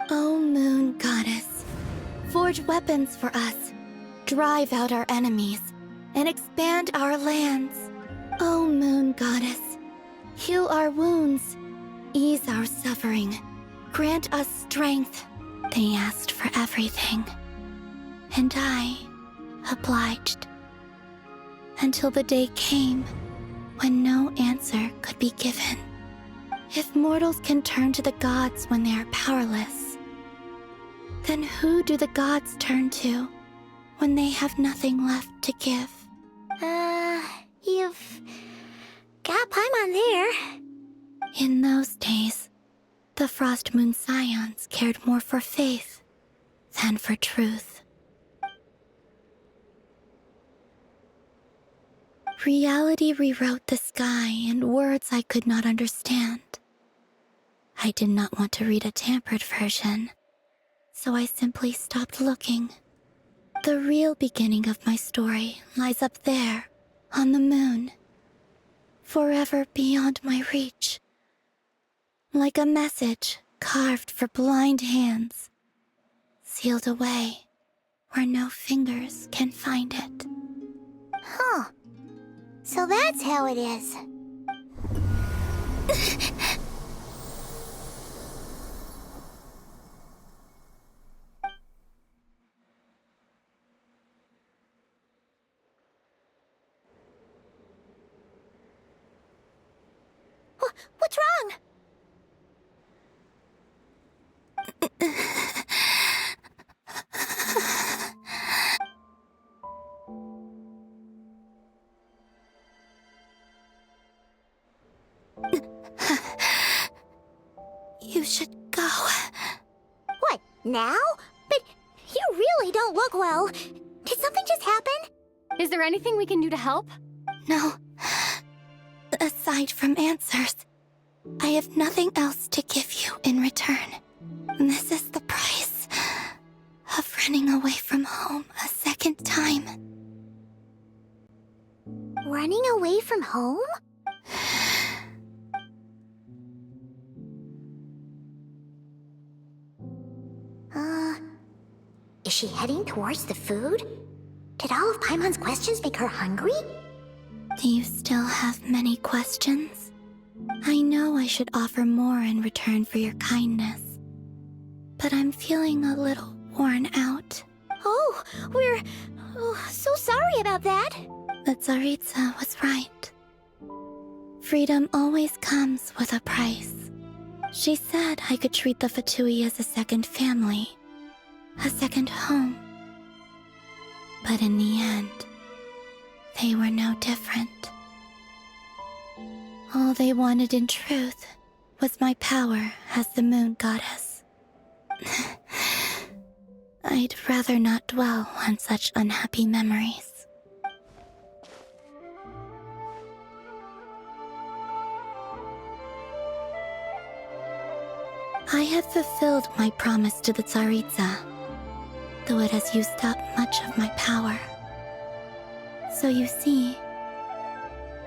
O Moon Goddess, forge weapons for us, drive out our enemies, and expand our lands. O Moon Goddess, heal our wounds, ease our suffering, grant us strength. They asked for everything, and I obliged. Until the day came when no answer could be given. If mortals can turn to the gods when they are powerless, then who do the gods turn to when they have nothing left to give? You've got Paimon there. In those days, the Frost Moon Scions cared more for faith than for truth. Reality rewrote the sky in words I could not understand. I did not want to read a tampered version, so I simply stopped looking. The real beginning of my story lies up there, on the moon, forever beyond my reach. Like a message carved for blind hands, sealed away where no fingers can find it. Huh. So that's how it is. What's wrong? You should go. What, now? But you really don't look well. Did something just happen? Is there anything we can do to help? No. Aside from answers, I have nothing else to give you in return. This is the price of running away from home a second time. Running away from home? Is she heading towards the food? Did all of Paimon's questions make her hungry? Do you still have many questions? I know I should offer more in return for your kindness, but I'm feeling a little worn out. Oh, we're so sorry about that. The Tsaritsa was right. Freedom always comes with a price. She said I could treat the Fatui as a second family, a second home. But in the end, they were no different. All they wanted in truth was my power as the Moon Goddess. I'd rather not dwell on such unhappy memories. I have fulfilled my promise to the Tsaritsa, though it has used up much of my power. So you see,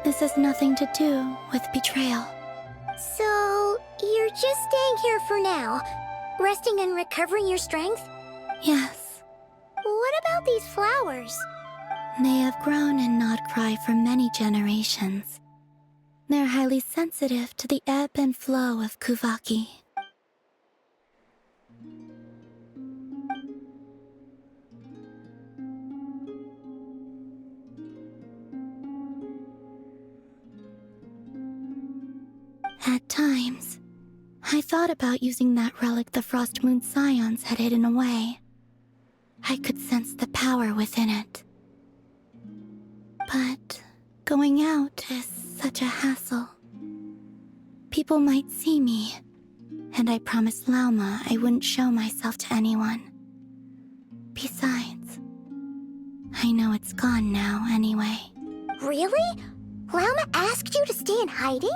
this has nothing to do with betrayal. So, you're just staying here for now, resting and recovering your strength? Yes. What about these flowers? They have grown in Nod Cry for many generations. They're highly sensitive to the ebb and flow of Kuvaki. At times, I thought about using that relic the Frost Moon Scions had hidden away. I could sense the power within it. But going out is such a hassle. People might see me, and I promised Lauma I wouldn't show myself to anyone. Besides, I know it's gone now anyway. Really? Lauma asked you to stay in hiding?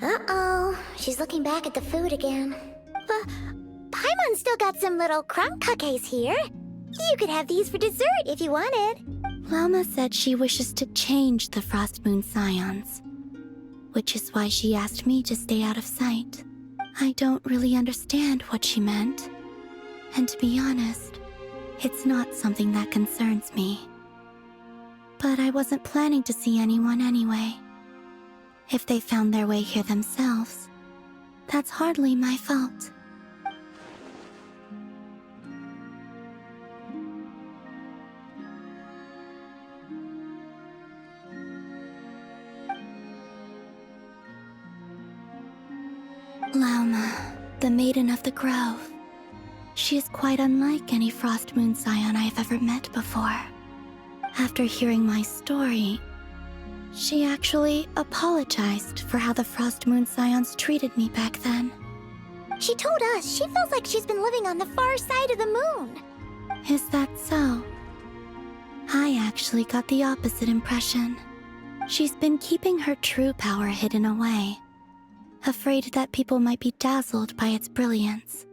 Uh-oh, she's looking back at the food again. Paimon's still got some little crumb cookies here. You could have these for dessert if you wanted. Lama said she wishes to change the Frost Moon Scions, which is why she asked me to stay out of sight. I don't really understand what she meant. And to be honest, it's not something that concerns me. But I wasn't planning to see anyone anyway. If they found their way here themselves, that's hardly my fault. Lauma, the Maiden of the Grove. She is quite unlike any Frost Moon Scion I have ever met before. After hearing my story, she actually apologized for how the Frost Moon Scions treated me back then. She told us she feels like she's been living on the far side of the moon. Is that so? I actually got the opposite impression. She's been keeping her true power hidden away, afraid that people might be dazzled by its brilliance,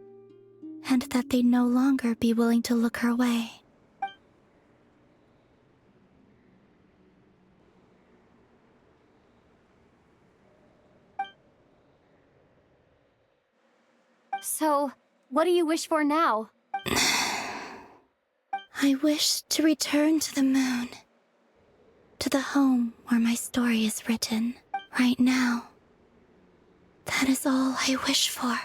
and that they'd no longer be willing to look her way. So, what do you wish for now? I wish to return to the moon, to the home where my story is written, right now. That is all I wish for.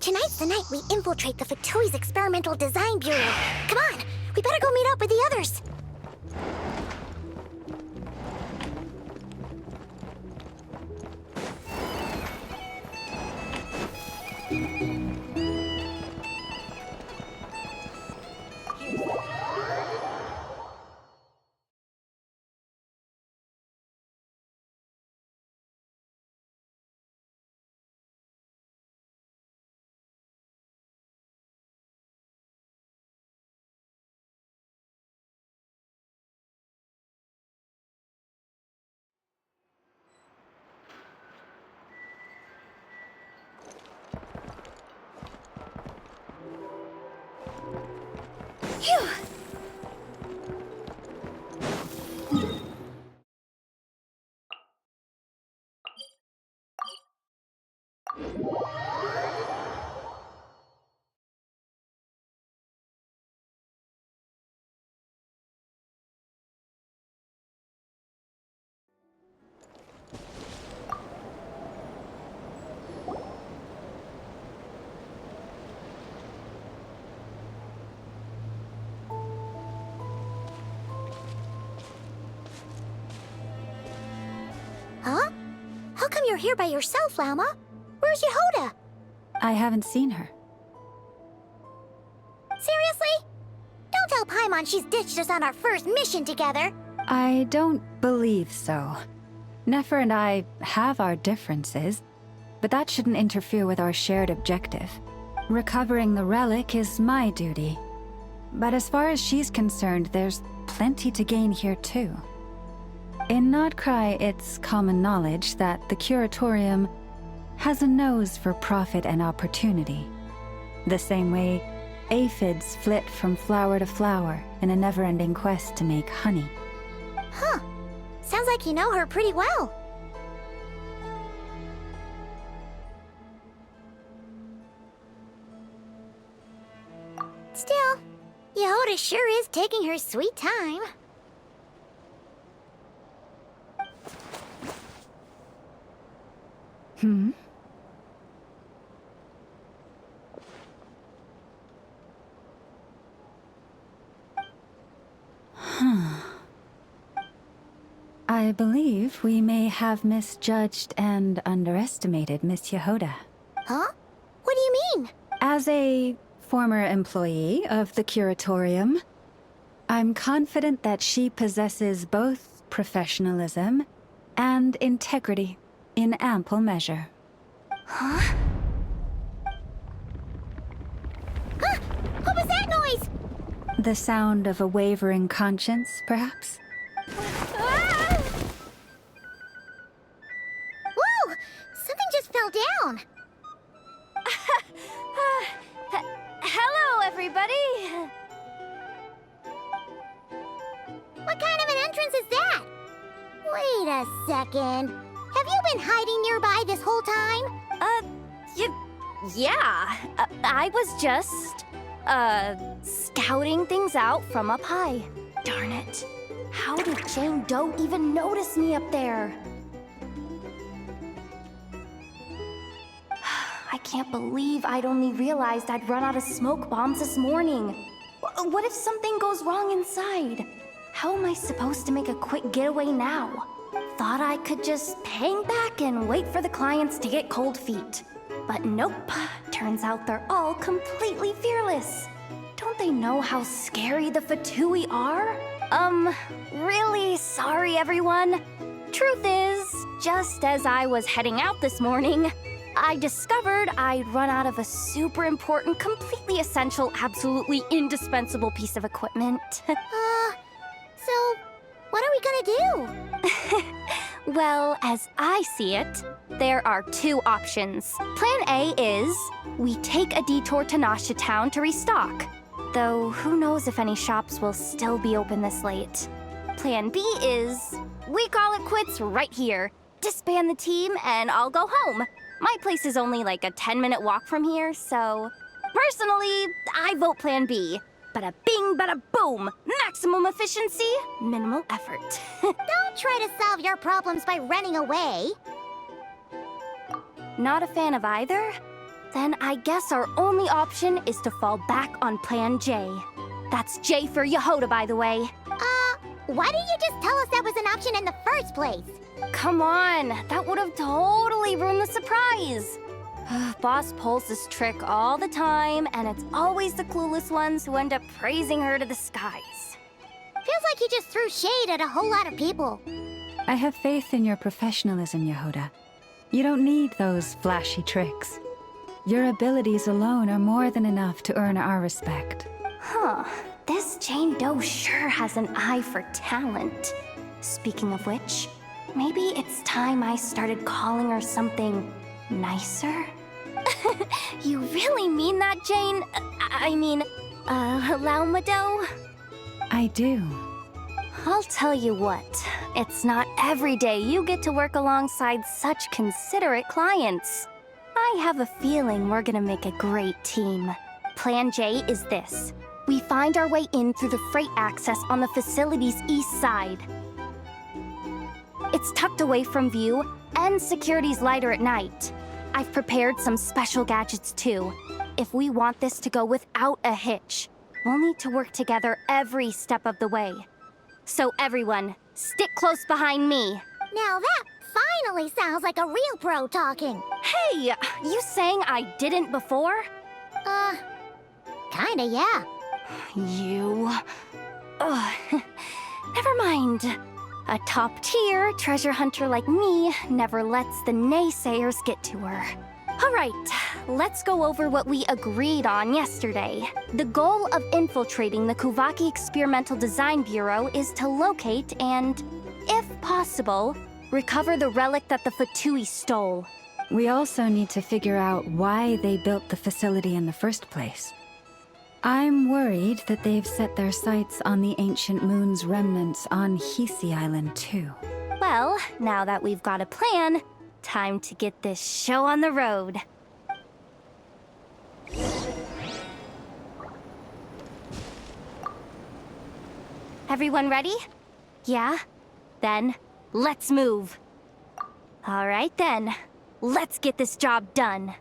Tonight's the night we infiltrate the Fatoi's Experimental Design Bureau. Come on, we better go meet up with the others. Phew! Huh? How come you're here by yourself, Lauma? Where's Yehoda? I haven't seen her. Seriously? Don't tell Paimon she's ditched us on our first mission together. I don't believe so. Nefer and I have our differences, but that shouldn't interfere with our shared objective. Recovering the relic is my duty. But as far as she's concerned, there's plenty to gain here too. In Nodcry, it's common knowledge that the Curatorium has a nose for profit and opportunity. The same way aphids flit from flower to flower in a never-ending quest to make honey. Huh. Sounds like you know her pretty well. Still, Yehoda sure is taking her sweet time. Hmm? I believe we may have misjudged and underestimated Miss Yehoda. Huh? What do you mean? As a former employee of the Curatorium, I'm confident that she possesses both professionalism and integrity in ample measure. Huh? Huh? What was that noise? The sound of a wavering conscience, perhaps? Ah! Whoa! Something just fell down. Hello, everybody! What kind of an entrance is that? Wait a second. Have you been hiding nearby this whole time? Yeah. I was just, scouting things out from up high. Darn it. How did Jane Doe even notice me up there? I can't believe I'd only realized I'd run out of smoke bombs this morning. What if something goes wrong inside? How am I supposed to make a quick getaway now? Thought I could just hang back and wait for the clients to get cold feet. But nope, turns out they're all completely fearless. Don't they know how scary the Fatui are? Really sorry everyone. Truth is, just as I was heading out this morning, I discovered I'd run out of a super important, completely essential, absolutely indispensable piece of equipment. So, what are we gonna do? Well, as I see it, there are two options. Plan A is we take a detour to Nasha Town to restock. Though who knows if any shops will still be open this late. Plan B is we call it quits right here. Disband the team and I'll go home. My place is only like a 10-minute walk from here, so personally, I vote Plan B. Bada bing, bada boom. Maximum efficiency, minimal effort. Don't try to solve your problems by running away. Not a fan of either? Then I guess our only option is to fall back on Plan J. That's J for Yehoda, by the way. Why didn't you just tell us that was an option in the first place? Come on, that would have totally ruined the surprise. Boss pulls this trick all the time, and it's always the clueless ones who end up praising her to the skies. Feels like you just threw shade at a whole lot of people. I have faith in your professionalism, Yehoda. You don't need those flashy tricks. Your abilities alone are more than enough to earn our respect. Huh. This Jane Doe sure has an eye for talent. Speaking of which, maybe it's time I started calling her something nicer? You really mean that, Jane? Laumado? I do. I'll tell you what, it's not every day you get to work alongside such considerate clients. I have a feeling we're gonna make a great team. Plan J is this. We find our way in through the freight access on the facility's east side. It's tucked away from view, and security's lighter at night. I've prepared some special gadgets too. If we want this to go without a hitch, we'll need to work together every step of the way. So everyone, stick close behind me. Now that finally sounds like a real pro talking. Hey, you saying I didn't before? Kinda, yeah. You... Ugh. Never mind. A top-tier treasure hunter like me never lets the naysayers get to her. All right, let's go over what we agreed on yesterday. The goal of infiltrating the Kuvaki Experimental Design Bureau is to locate and, if possible, recover the relic that the Fatui stole. We also need to figure out why they built the facility in the first place. I'm worried that they've set their sights on the ancient moon's remnants on Hisi Island, too. Well, now that we've got a plan, time to get this show on the road. Everyone ready? Yeah? Then, let's move. All right then. Let's get this job done.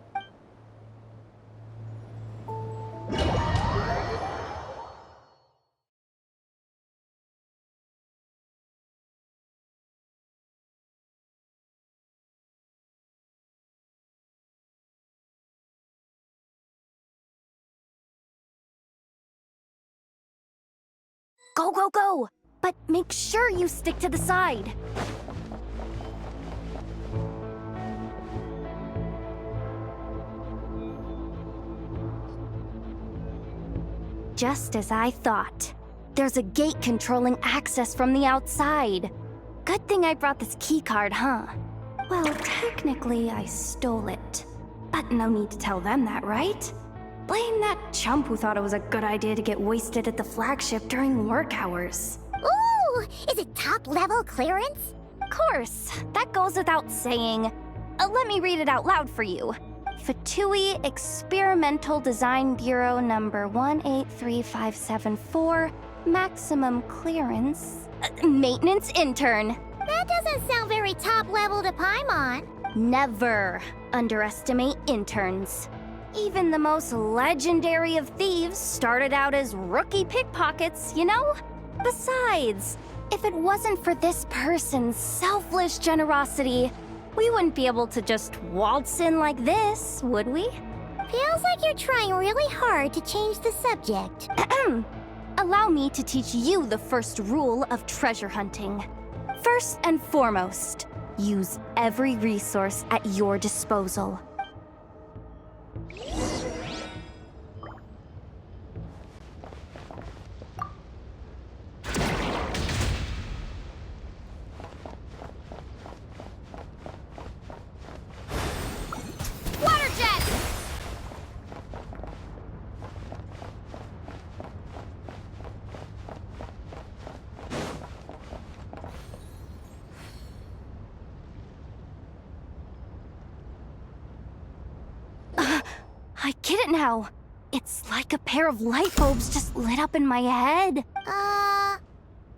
Go, go, go! But make sure you stick to the side. Just as I thought. There's a gate controlling access from the outside. Good thing I brought this keycard, huh? Well, technically, I stole it. But no need to tell them that, right? Blame that chump who thought it was a good idea to get wasted at the flagship during work hours. Ooh, is it top-level clearance? Of course, that goes without saying. Let me read it out loud for you. Fatui Experimental Design Bureau number 183574, maximum clearance, maintenance intern. That doesn't sound very top-level to Paimon. Never underestimate interns. Even the most legendary of thieves started out as rookie pickpockets, you know? Besides, if it wasn't for this person's selfless generosity, we wouldn't be able to just waltz in like this, would we? Feels like you're trying really hard to change the subject. Allow me to teach you the first rule of treasure hunting. First and foremost, use every resource at your disposal. Water jet! I get it now. It's like a pair of light bulbs just lit up in my head.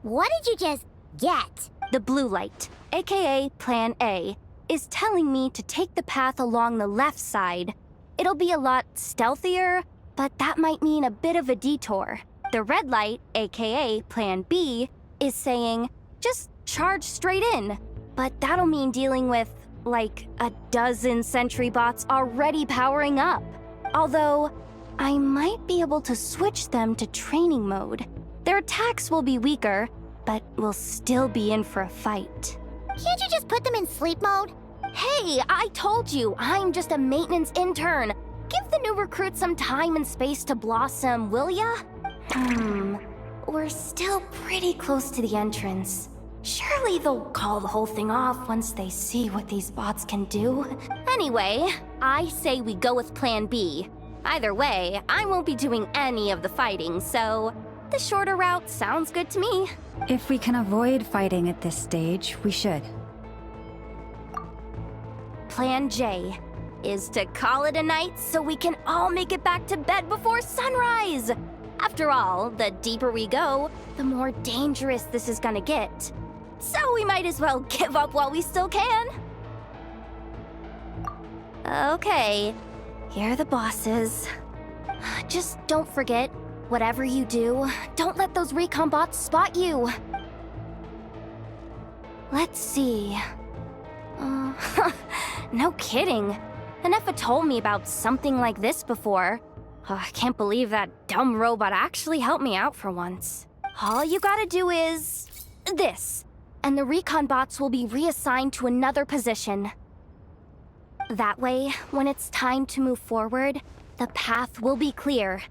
What did you just get? The blue light, aka Plan A, is telling me to take the path along the left side. It'll be a lot stealthier, but that might mean a bit of a detour. The red light, aka Plan B, is saying, just charge straight in. But that'll mean dealing with, like, a dozen sentry bots already powering up. Although, I might be able to switch them to training mode. Their attacks will be weaker, but we'll still be in for a fight. Can't you just put them in sleep mode? Hey, I told you, I'm just a maintenance intern. Give the new recruit some time and space to blossom, will ya? We're still pretty close to the entrance. Surely they'll call the whole thing off once they see what these bots can do. Anyway, I say we go with Plan B. Either way, I won't be doing any of the fighting, so the shorter route sounds good to me. If we can avoid fighting at this stage, we should. Plan J is to call it a night so we can all make it back to bed before sunrise. After all, the deeper we go, the more dangerous this is gonna get. So we might as well give up while we still can. Okay, here are the bosses. Just don't forget, whatever you do, don't let those recon bots spot you. Let's see. No kidding. Nefa told me about something like this before. I can't believe that dumb robot actually helped me out for once. All you gotta do is this, and the recon bots will be reassigned to another position. That way, when it's time to move forward, the path will be clear.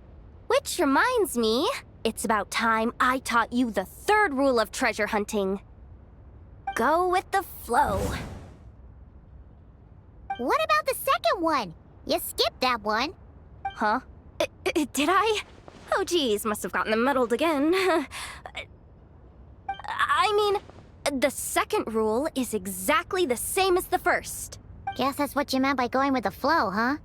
Which reminds me, it's about time I taught you the third rule of treasure hunting. Go with the flow. What about the second one? You skipped that one. Huh? Did I? Oh geez, must have gotten them muddled again. I mean, the second rule is exactly the same as the first. Guess that's what you meant by going with the flow, huh?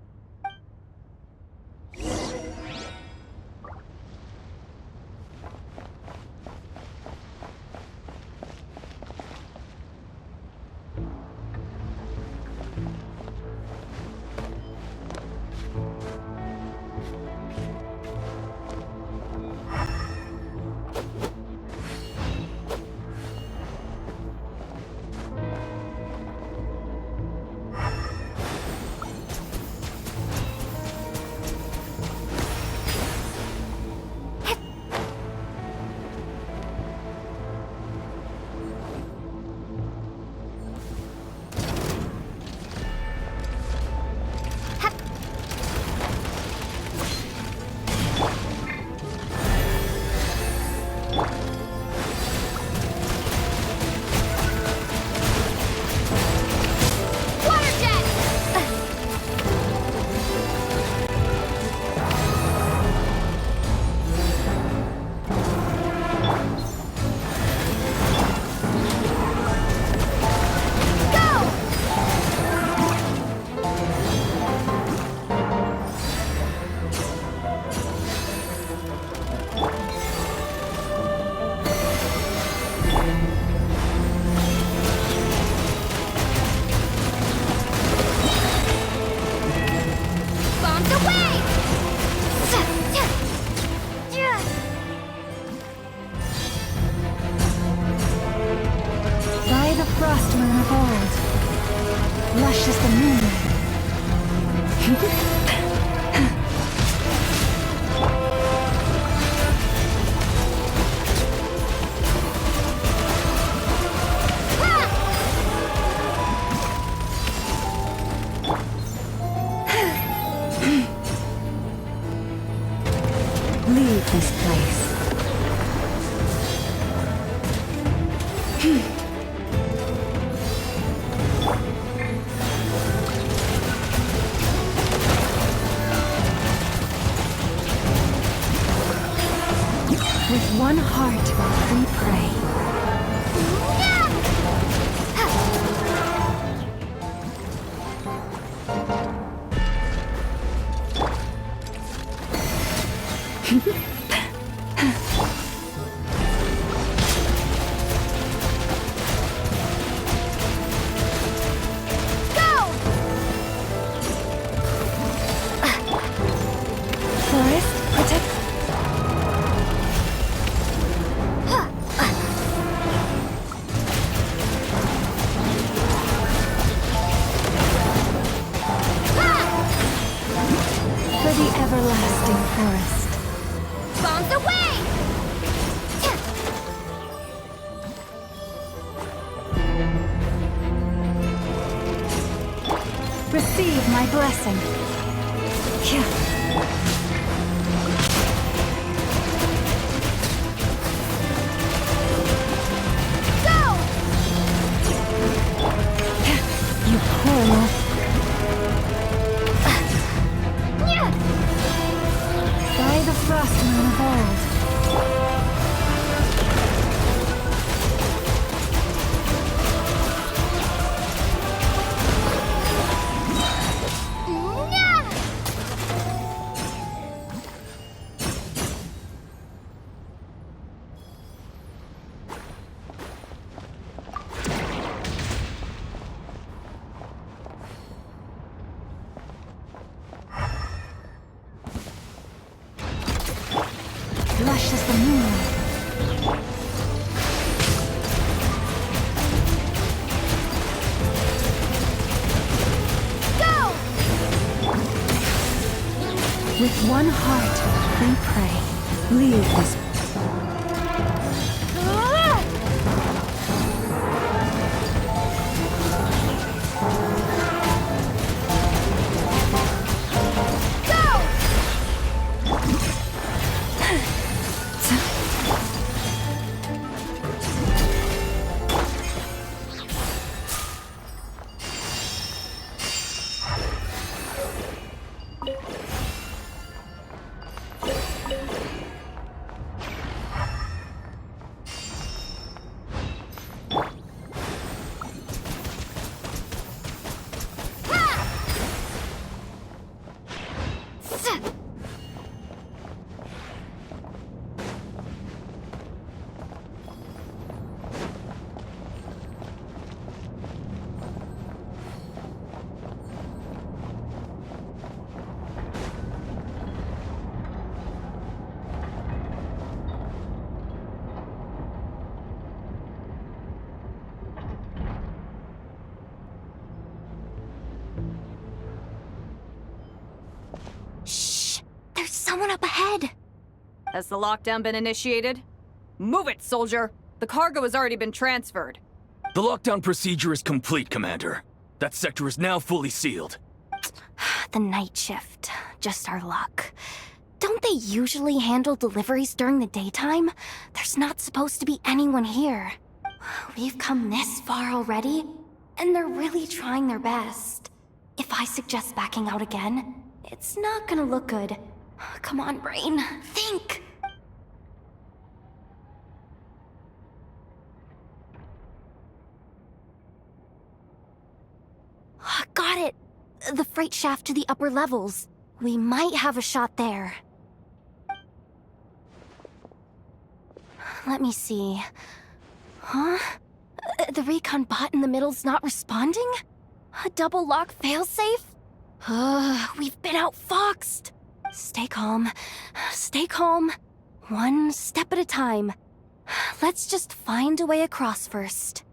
moonlight. Leave this place. With one heart, we pray. Forest, protect. For the everlasting forest. Bombs away! Receive my blessing. Yeah. You poor wolf. By the frost moon of old. Lush as the moonlight. With one heart, we pray. Leave this. There's someone up ahead. Has the lockdown been initiated? Move it, soldier! The cargo has already been transferred. The lockdown procedure is complete, Commander. That sector is now fully sealed. The night shift. Just our luck. Don't they usually handle deliveries during the daytime? There's not supposed to be anyone here. We've come this far already, and they're really trying their best. If I suggest backing out again, it's not gonna look good. Come on, brain. Think! Got it! The freight shaft to the upper levels. We might have a shot there. Let me see. Huh? The recon bot in the middle's not responding? A double lock failsafe? We've been outfoxed. Stay calm. Stay calm. One step at a time. Let's just find a way across first.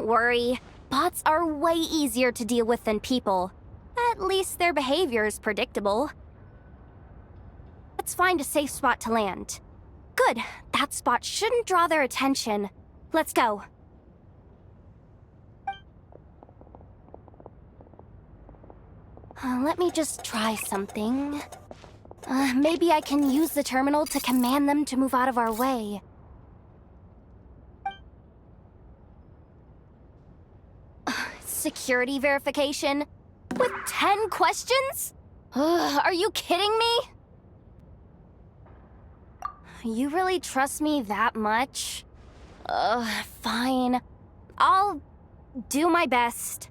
Don't worry. Bots are way easier to deal with than people. At least their behavior is predictable. Let's find a safe spot to land. Good. That spot shouldn't draw their attention. Let's go. Let me just try something. Maybe I can use the terminal to command them to move out of our way. Security verification? With 10 questions? Are you kidding me? You really trust me that much? Fine. I'll do my best.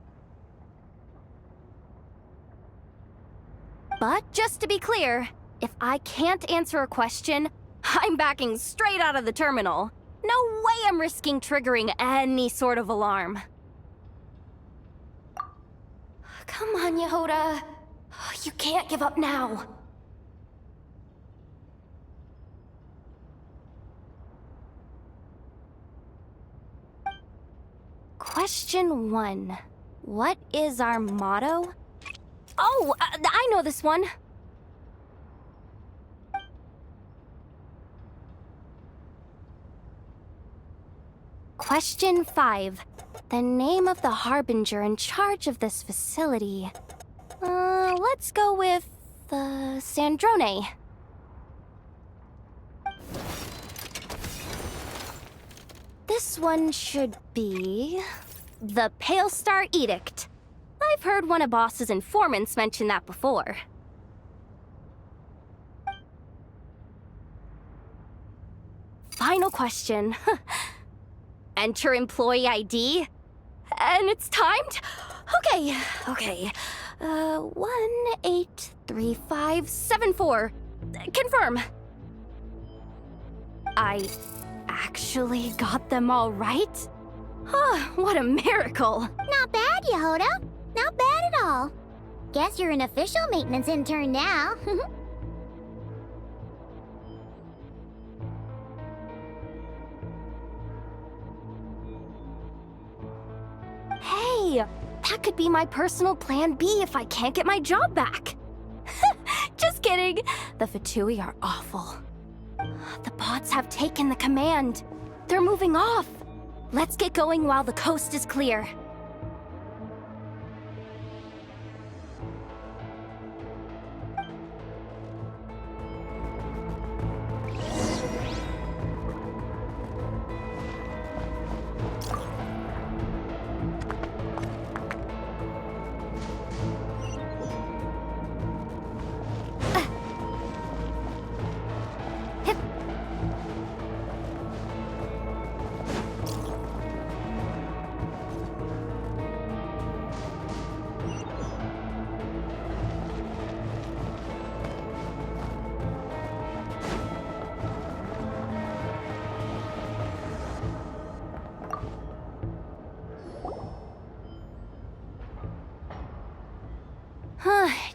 But just to be clear, if I can't answer a question, I'm backing straight out of the terminal. No way I'm risking triggering any sort of alarm. Come on, Yehoda. You can't give up now. Question 1. What is our motto? Oh, I know this one. Question 5. The name of the harbinger in charge of this facility. Let's go with, Sandrone. This one should be... the Pale Star Edict. I've heard one of Boss's informants mention that before. Final question. Enter employee ID. And it's timed? Okay. 183574. Confirm. I actually got them all right? What a miracle. Not bad, Yehoda. Not bad at all. Guess you're an official maintenance intern now. Hey, that could be my personal plan B if I can't get my job back. Just kidding. The Fatui are awful. The bots have taken the command. They're moving off. Let's get going while the coast is clear.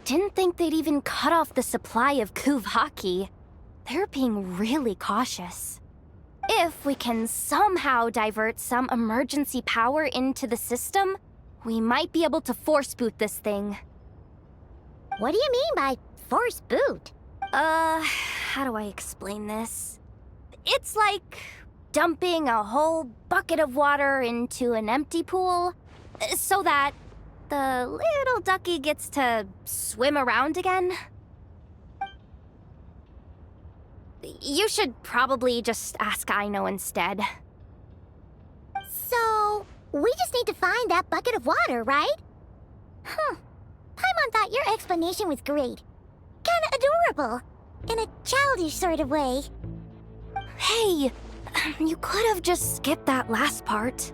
Didn't think they'd even cut off the supply of Kuvaki. They're being really cautious. If we can somehow divert some emergency power into the system, we might be able to force boot this thing. What do you mean by force boot? How do I explain this? It's like dumping a whole bucket of water into an empty pool, so that the little ducky gets to swim around again. You should probably just ask Aino instead. So, we just need to find that bucket of water, right? Paimon thought your explanation was great. Kinda adorable. In a childish sort of way. Hey, you could have just skipped that last part.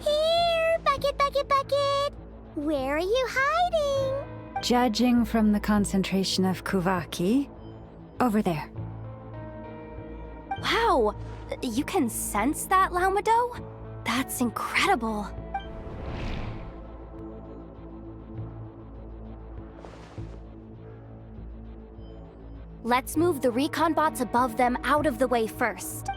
Here, bucket, bucket, bucket. Where are you hiding? Judging from the concentration of Kuvaki, over there. Wow, you can sense that, Laumado? That's incredible. Let's move the recon bots above them out of the way first.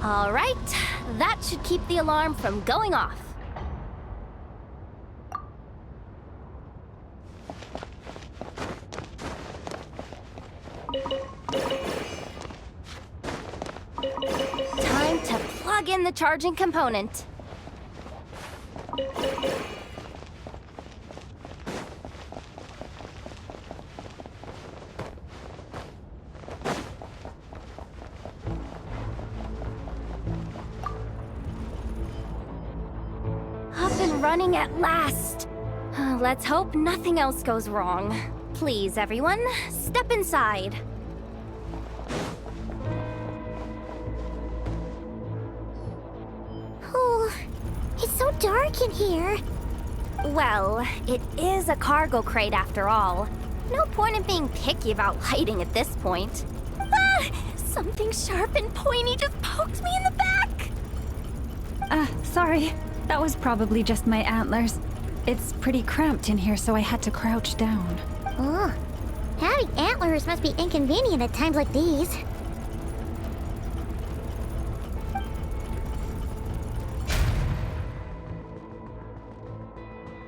All right, that should keep the alarm from going off. Time to plug in the charging component. Up and running at last. Let's hope nothing else goes wrong. Please, everyone, step inside. Oh, it's so dark in here. Well, it is a cargo crate after all. No point in being picky about lighting at this point. Ah! Something sharp and pointy just poked me in the back! Sorry. That was probably just my antlers. It's pretty cramped in here, so I had to crouch down. Oh, having antlers must be inconvenient at times like these.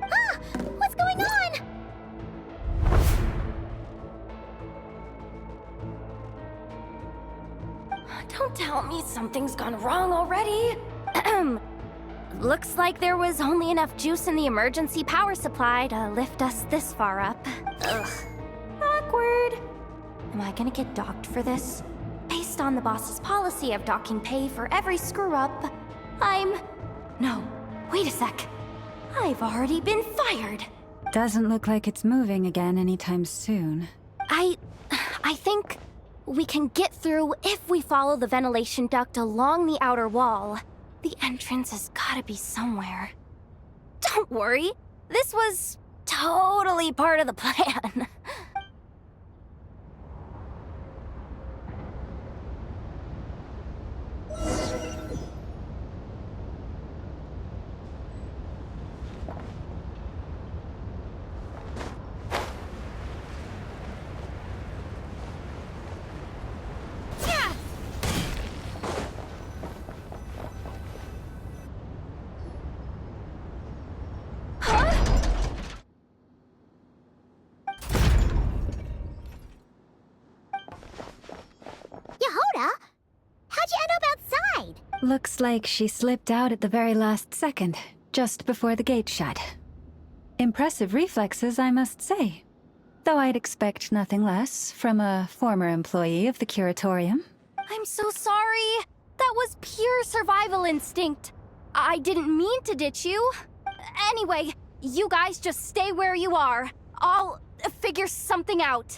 Ah! What's going on? Don't tell me something's gone wrong already. Looks like there was only enough juice in the emergency power supply to lift us this far up. Ugh. Awkward. Am I gonna get docked for this? Based on the boss's policy of docking pay for every screw-up, No, wait a sec. I've already been fired. Doesn't look like it's moving again anytime soon. I think we can get through if we follow the ventilation duct along the outer wall. The entrance has gotta be somewhere. Don't worry, this was totally part of the plan. Yehoda, how'd you end up outside? Looks like she slipped out at the very last second, just before the gate shut. Impressive reflexes, I must say. Though I'd expect nothing less from a former employee of the Curatorium. I'm so sorry. That was pure survival instinct. I didn't mean to ditch you. Anyway, you guys just stay where you are. I'll figure something out.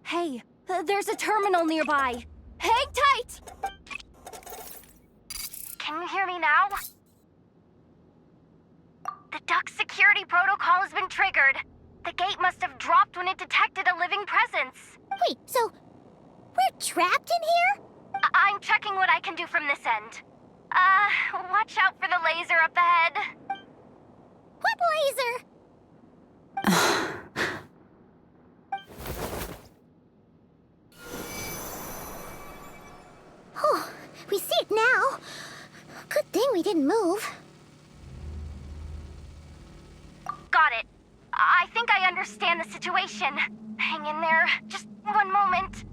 Hey, there's a terminal nearby. Hang tight! Can you hear me now? The duct security protocol has been triggered. The gate must have dropped when it detected a living presence. Wait, so we're trapped in here? I'm checking what I can do from this end. Watch out for the laser up ahead. What laser? Oh, we see it now. Good thing we didn't move. Got it. I think I understand the situation. Hang in there. Just one moment.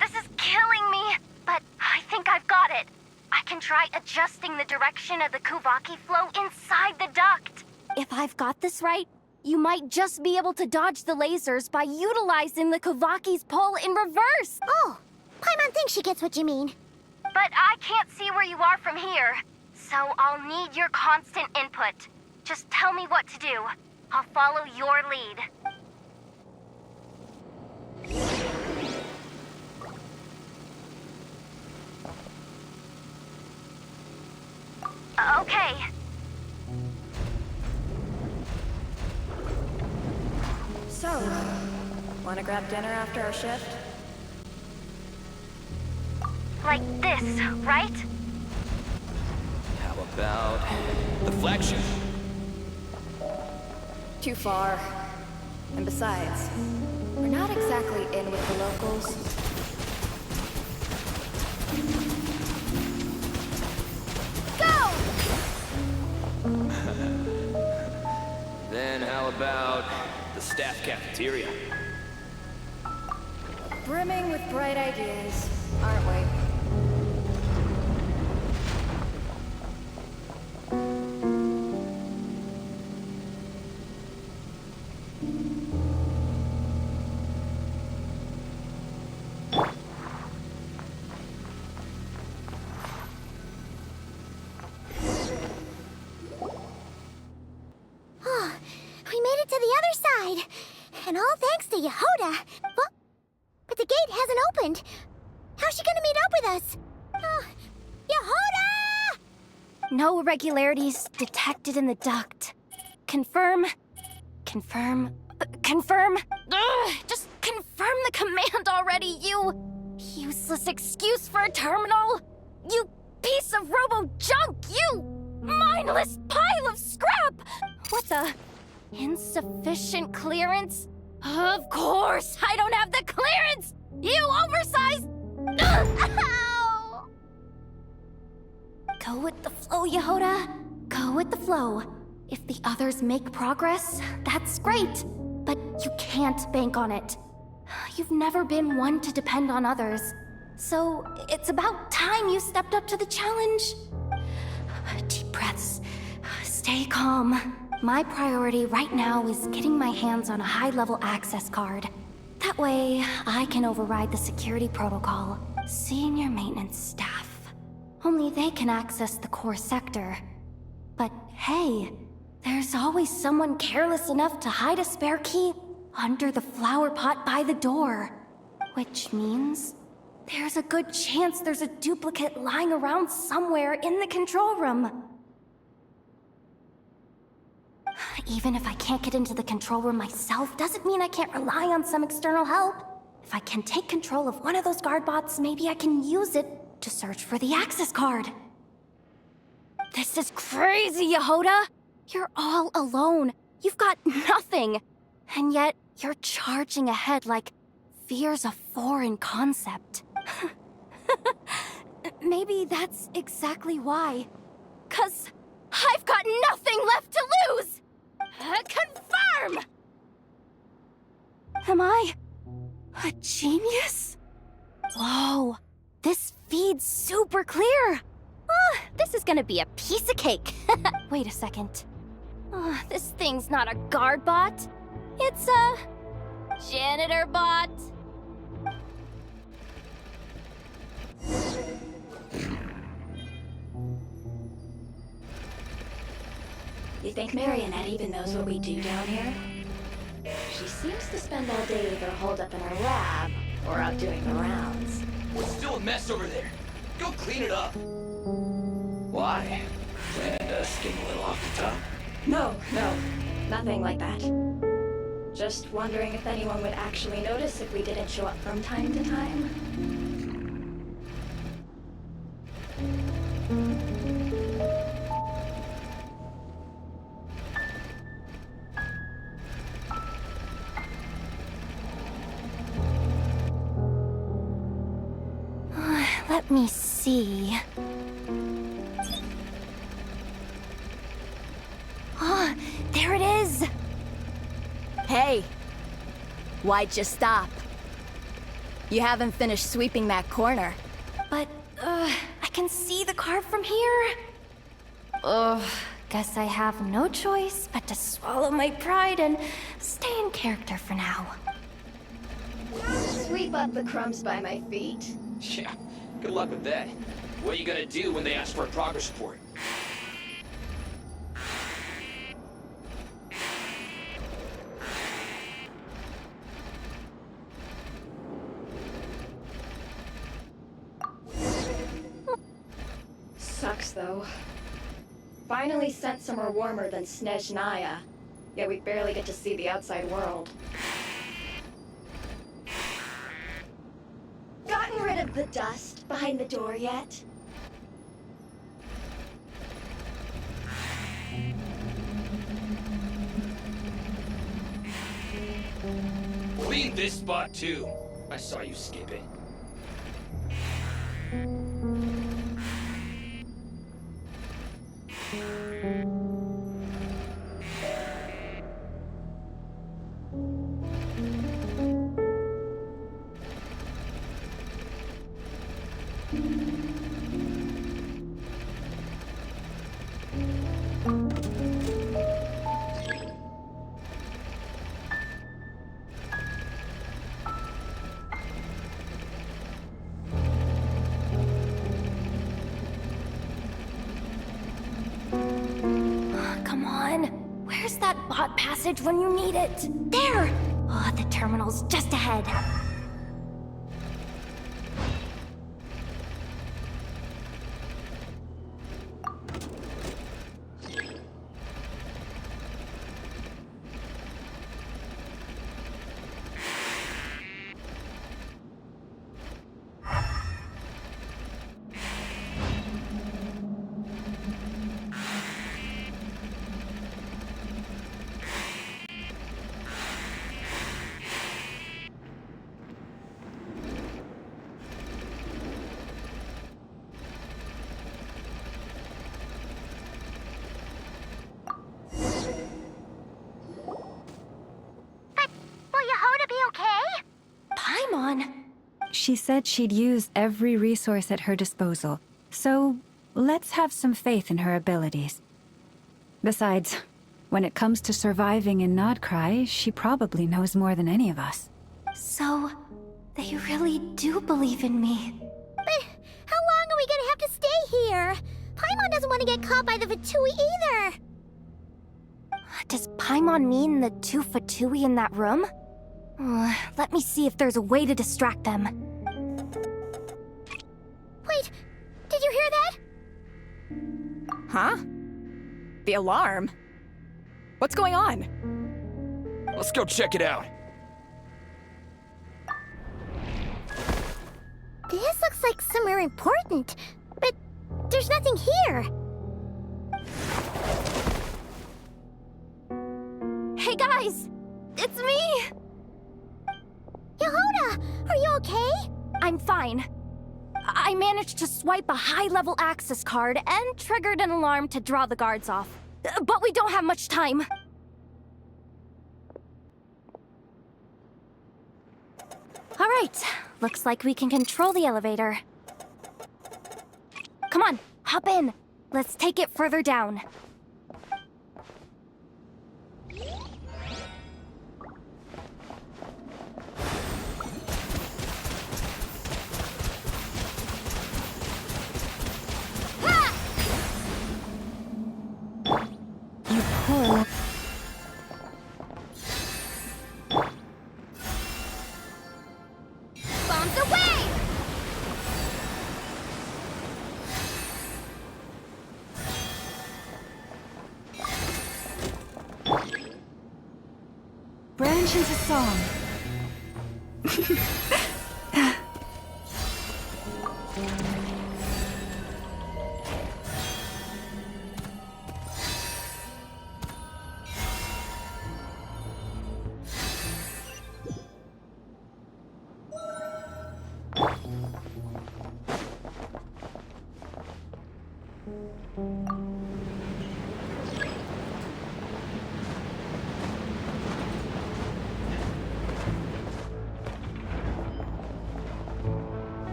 This is killing me, but I think I've got it. I can try adjusting the direction of the Kuvaki flow inside the duct. If I've got this right, you might just be able to dodge the lasers by utilizing the Kuvaki's pull in reverse. Oh, Paimon thinks she gets what you mean. But I can't see where you are from here, so I'll need your constant input. Just tell me what to do. I'll follow your lead. Okay. So, wanna grab dinner after our shift? Like this, right? How about the flagship? Too far. And besides, We're not exactly in with the locals. Then how about the staff cafeteria? Brimming with bright ideas, aren't we? Oh, we made it to the other side. And all thanks to Yehoda. Well, but the gate hasn't opened. How's she gonna meet up with us? Oh, Yehoda! No irregularities detected in the duct. Confirm. Confirm. Confirm. Ugh, just confirm the command already, you useless excuse for a terminal. You piece of robo-junk, you mindless pile of scrap. What the? Insufficient clearance? Of course, I don't have the clearance! You oversized... Ugh, ow! Go with the flow, Yehoda. Go with the flow. If the others make progress, that's great. But you can't bank on it. You've never been one to depend on others. So it's about time you stepped up to the challenge. Deep breaths. Stay calm. My priority right now is getting my hands on a high-level access card. That way, I can override the security protocol. Senior maintenance staff. Only they can access the core sector. But hey, there's always someone careless enough to hide a spare key under the flower pot by the door. Which means there's a good chance there's a duplicate lying around somewhere in the control room. Even if I can't get into the control room myself, doesn't mean I can't rely on some external help. If I can take control of one of those guard bots, maybe I can use it to search for the access card. This is crazy, Yehoda! You're all alone. You've got nothing. And yet, you're charging ahead like fear's a foreign concept. Maybe that's exactly why. 'Cause I've got nothing left to lose! Confirm! Am I a genius? Whoa, this feed's super clear. Oh, this is gonna be a piece of cake. Wait a second. Oh, this thing's not a guard bot. It's a janitor bot. You think Marionette even knows what we do down here? She seems to spend all day either holed up in her lab or out doing the rounds. It's still a mess over there. Go clean it up. Why? And skim a little off the top? No, nothing like that. Just wondering if anyone would actually notice if we didn't show up from time to time. Let me see. Ah, there it is! Hey! Why'd you stop? You haven't finished sweeping that corner. But, I can see the card from here. Ugh, guess I have no choice but to swallow my pride and stay in character for now. Sweep up the crumbs by my feet. Yeah, good luck with that. What are you gonna do when they ask for a progress report? Sucks, though. Finally sent somewhere warmer than Snezhnaya, yet we barely get to see the outside world. Gotten rid of the dust behind the door yet? What are need this spot too. I saw you skip it. Come on. Where's that bot passage when you need it? There! Oh, the terminal's just ahead. She said she'd use every resource at her disposal, so let's have some faith in her abilities. Besides, when it comes to surviving in Nodcry, she probably knows more than any of us. So, they really do believe in me. But how long are we gonna have to stay here? Paimon doesn't want to get caught by the Fatui either. Does Paimon mean the two Fatui in that room? Let me see if there's a way to distract them. Wait, did you hear that? Huh? The alarm? What's going on? Let's go check it out. This looks like somewhere important, but there's nothing here. Hey guys, it's me! Yehuda, are you okay? I'm fine. I managed to swipe a high-level access card and triggered an alarm to draw the guards off. But we don't have much time. All right, looks like we can control the elevator. Come on, hop in. Let's take it further down. Branch is a song.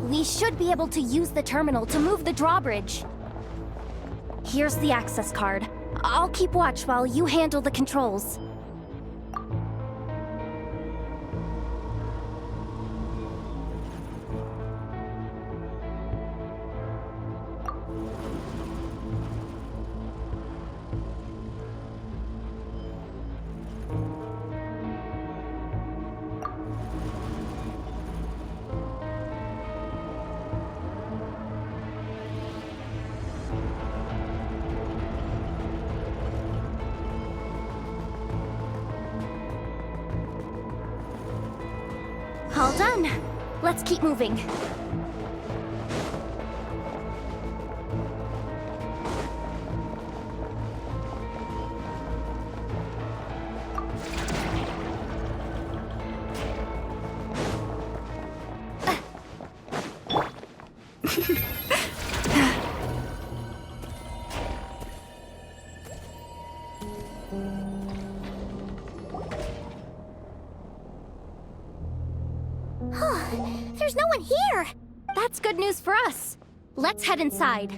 We should be able to use the terminal to move the drawbridge. Here's the access card. I'll keep watch while you handle the controls. All done. Let's keep moving. there's no one here. That's good news for us. Let's head inside.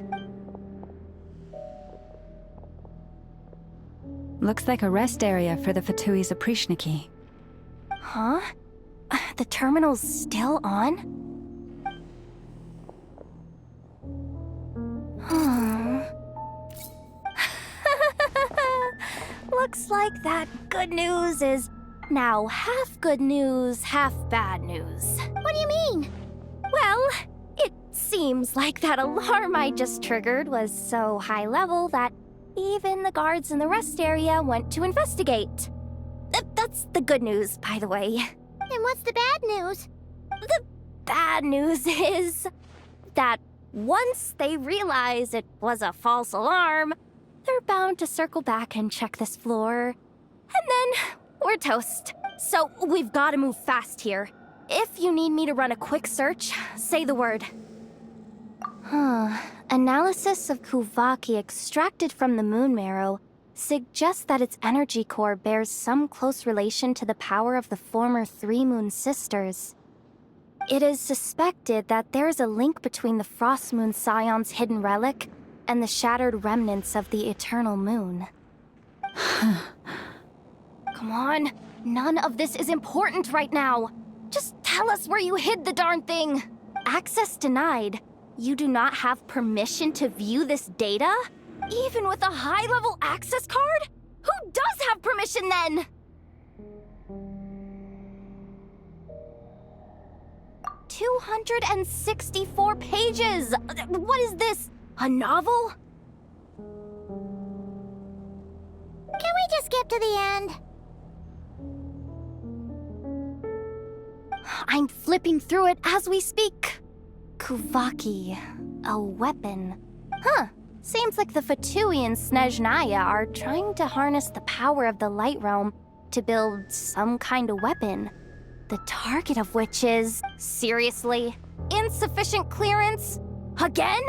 Looks like a rest area for the Fatui's Oprishniki. Huh? The terminal's still on? Looks like that good news is now half good news, half bad news. What do you mean? Well, it seems like that alarm I just triggered was so high level that even the guards in the rest area went to investigate. That's the good news, by the way. And what's the bad news? The bad news is that once they realize it was a false alarm, they're bound to circle back and check this floor. And then we're toast. So we've got to move fast here. If you need me to run a quick search, say the word. Analysis of Kuvaki extracted from the moon marrow suggests that its energy core bears some close relation to the power of the former Three Moon Sisters. It is suspected that there is a link between the Frost Moon Scion's hidden relic and the shattered remnants of the Eternal Moon. Come on, none of this is important right now. Just tell us where you hid the darn thing. Access denied. You do not have permission to view this data? Even with a high-level access card? Who does have permission then? "264 pages! What is this? A novel? Can we just skip to the end? I'm flipping through it as we speak. Kuvaki, a weapon. Huh. Seems like the Fatui and Snezhnaya are trying to harness the power of the Light Realm to build some kind of weapon. The target of which is, seriously, insufficient clearance? Again?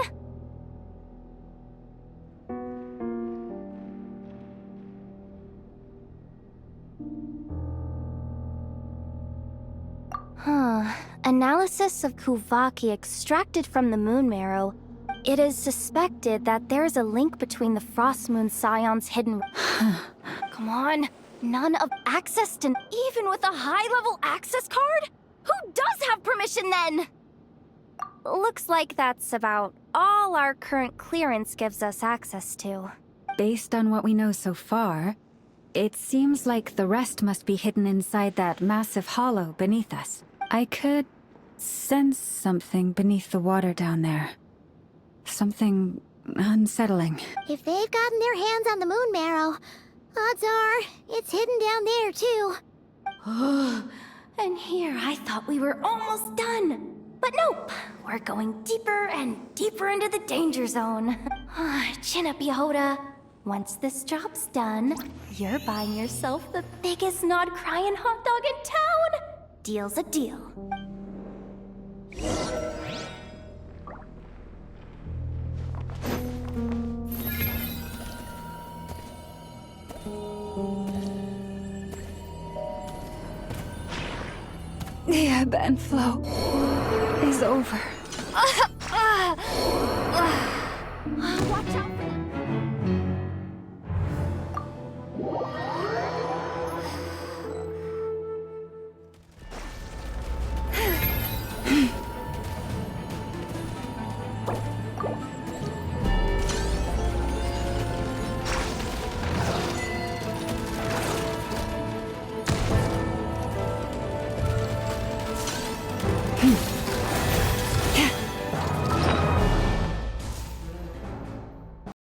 Analysis of Kuvaki extracted from the moon marrow. It is suspected that there is a link between the Frost Moon Scion's hidden... Come on, none of access to... Even with a high-level access card? Who does have permission then? Looks like that's about all our current clearance gives us access to. Based on what we know so far, it seems like the rest must be hidden inside that massive hollow beneath us. I could sense something beneath the water down there. Something unsettling. If they've gotten their hands on the moon marrow, odds are it's hidden down there too. And here I thought we were almost done. But nope, we're going deeper and deeper into the danger zone. Chin up, Yehoda. Once this job's done, you're buying yourself the biggest nod-crying hot dog in town. Deal's a deal. The ebb and flow is over. Watch out for them.